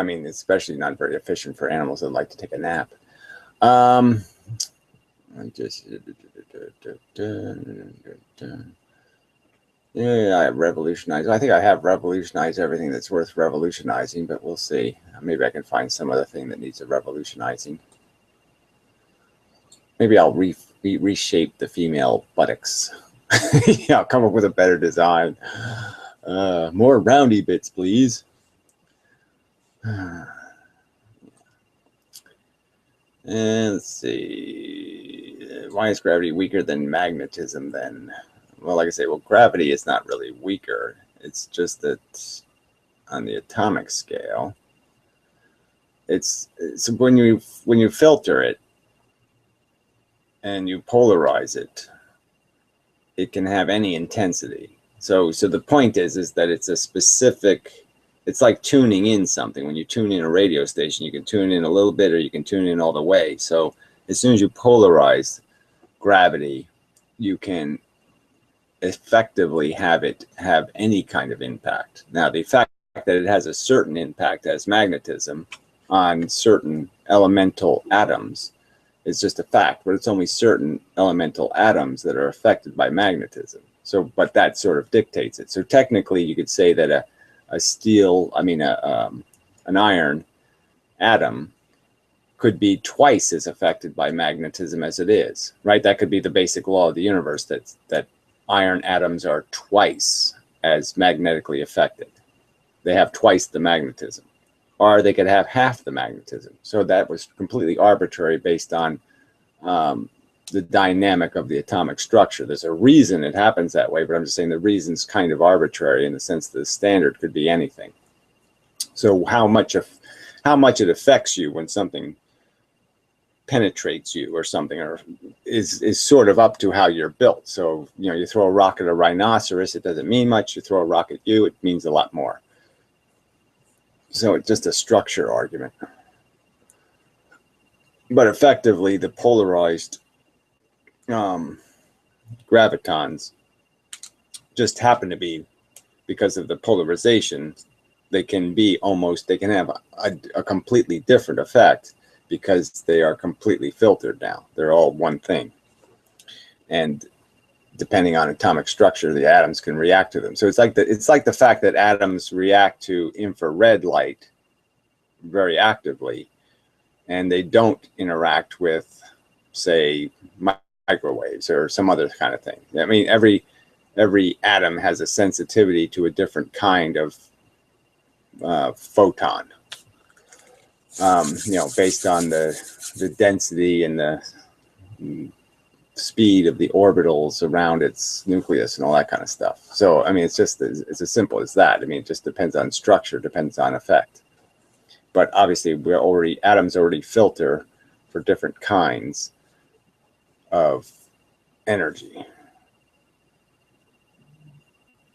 mean, especially not very efficient for animals that like to take a nap. I revolutionized. I think I have revolutionized everything that's worth revolutionizing, but we'll see. Maybe I can find some other thing that needs a revolutionizing. Maybe I'll reshape the female buttocks. Yeah, I'll come up with a better design. More roundy bits, please. And let's see. Why is gravity weaker than magnetism then? Well, like I say, gravity is not really weaker. It's just that on the atomic scale, it's when you filter it and you polarize it, it can have any intensity. So the point is that it's a specific. It's like tuning in something. When you tune in a radio station, you can tune in a little bit or you can tune in all the way. So as soon as you polarize gravity, you can effectively have it have any kind of impact. Now, the fact that it has a certain impact as magnetism on certain elemental atoms. It's just a fact, but it's only certain elemental atoms that are affected by magnetism. So, but that sort of dictates it. So technically, you could say that an iron atom could be twice as affected by magnetism as it is, right? That could be the basic law of the universe, that iron atoms are twice as magnetically affected. They have twice the magnetism. Or they could have half the magnetism. So that was completely arbitrary based on the dynamic of the atomic structure. There's a reason it happens that way, but I'm just saying the reason's kind of arbitrary in the sense that the standard could be anything. So how much it affects you when something penetrates you or something, or is sort of up to how you're built. So, you know, you throw a rock at a rhinoceros, it doesn't mean much. You throw a rock at you, it means a lot more. So it's just a structure argument. But effectively, the polarized gravitons just happen to be, because of the polarization, they can have a completely different effect because they are completely filtered now. They're all one thing. And depending on atomic structure, the atoms can react to them. So it's like the fact that atoms react to infrared light very actively, and they don't interact with, say, microwaves or some other kind of thing. I mean, every atom has a sensitivity to a different kind of photon, you know, based on the density and the speed of the orbitals around its nucleus and all that kind of stuff. So, I mean, it's as simple as that. I mean, it just depends on structure, depends on effect. But obviously, atoms already filter for different kinds of energy.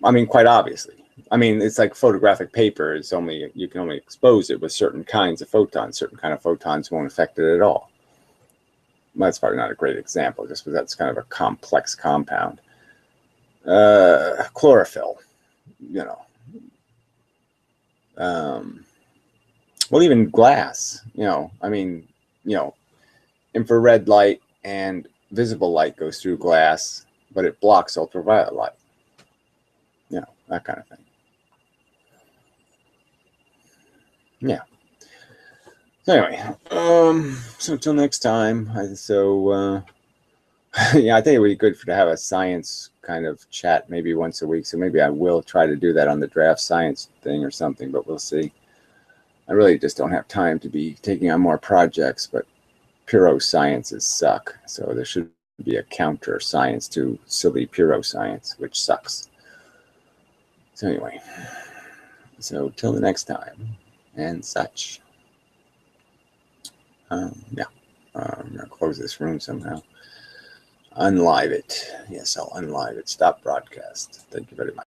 I mean, quite obviously. I mean, it's like photographic paper. You can only expose it with certain kinds of photons. Certain kind of photons won't affect it at all. Well, that's probably not a great example, just because that's kind of a complex compound. Chlorophyll, you know. Well, even glass, you know, I mean, you know, infrared light and visible light goes through glass, but it blocks ultraviolet light. You know, that kind of thing. Yeah. So anyway, so until next time, yeah, I think it would be good to have a science kind of chat maybe once a week. So maybe I will try to do that on the draft science thing or something, but we'll see. I really just don't have time to be taking on more projects, but pyrrho sciences suck. So there should be a counter science to silly pyrrho science, which sucks. So anyway, so till the next time and such. Yeah, I'm going to close this room somehow. Unlive it. Yes, I'll unlive it. Stop broadcast. Thank you very much.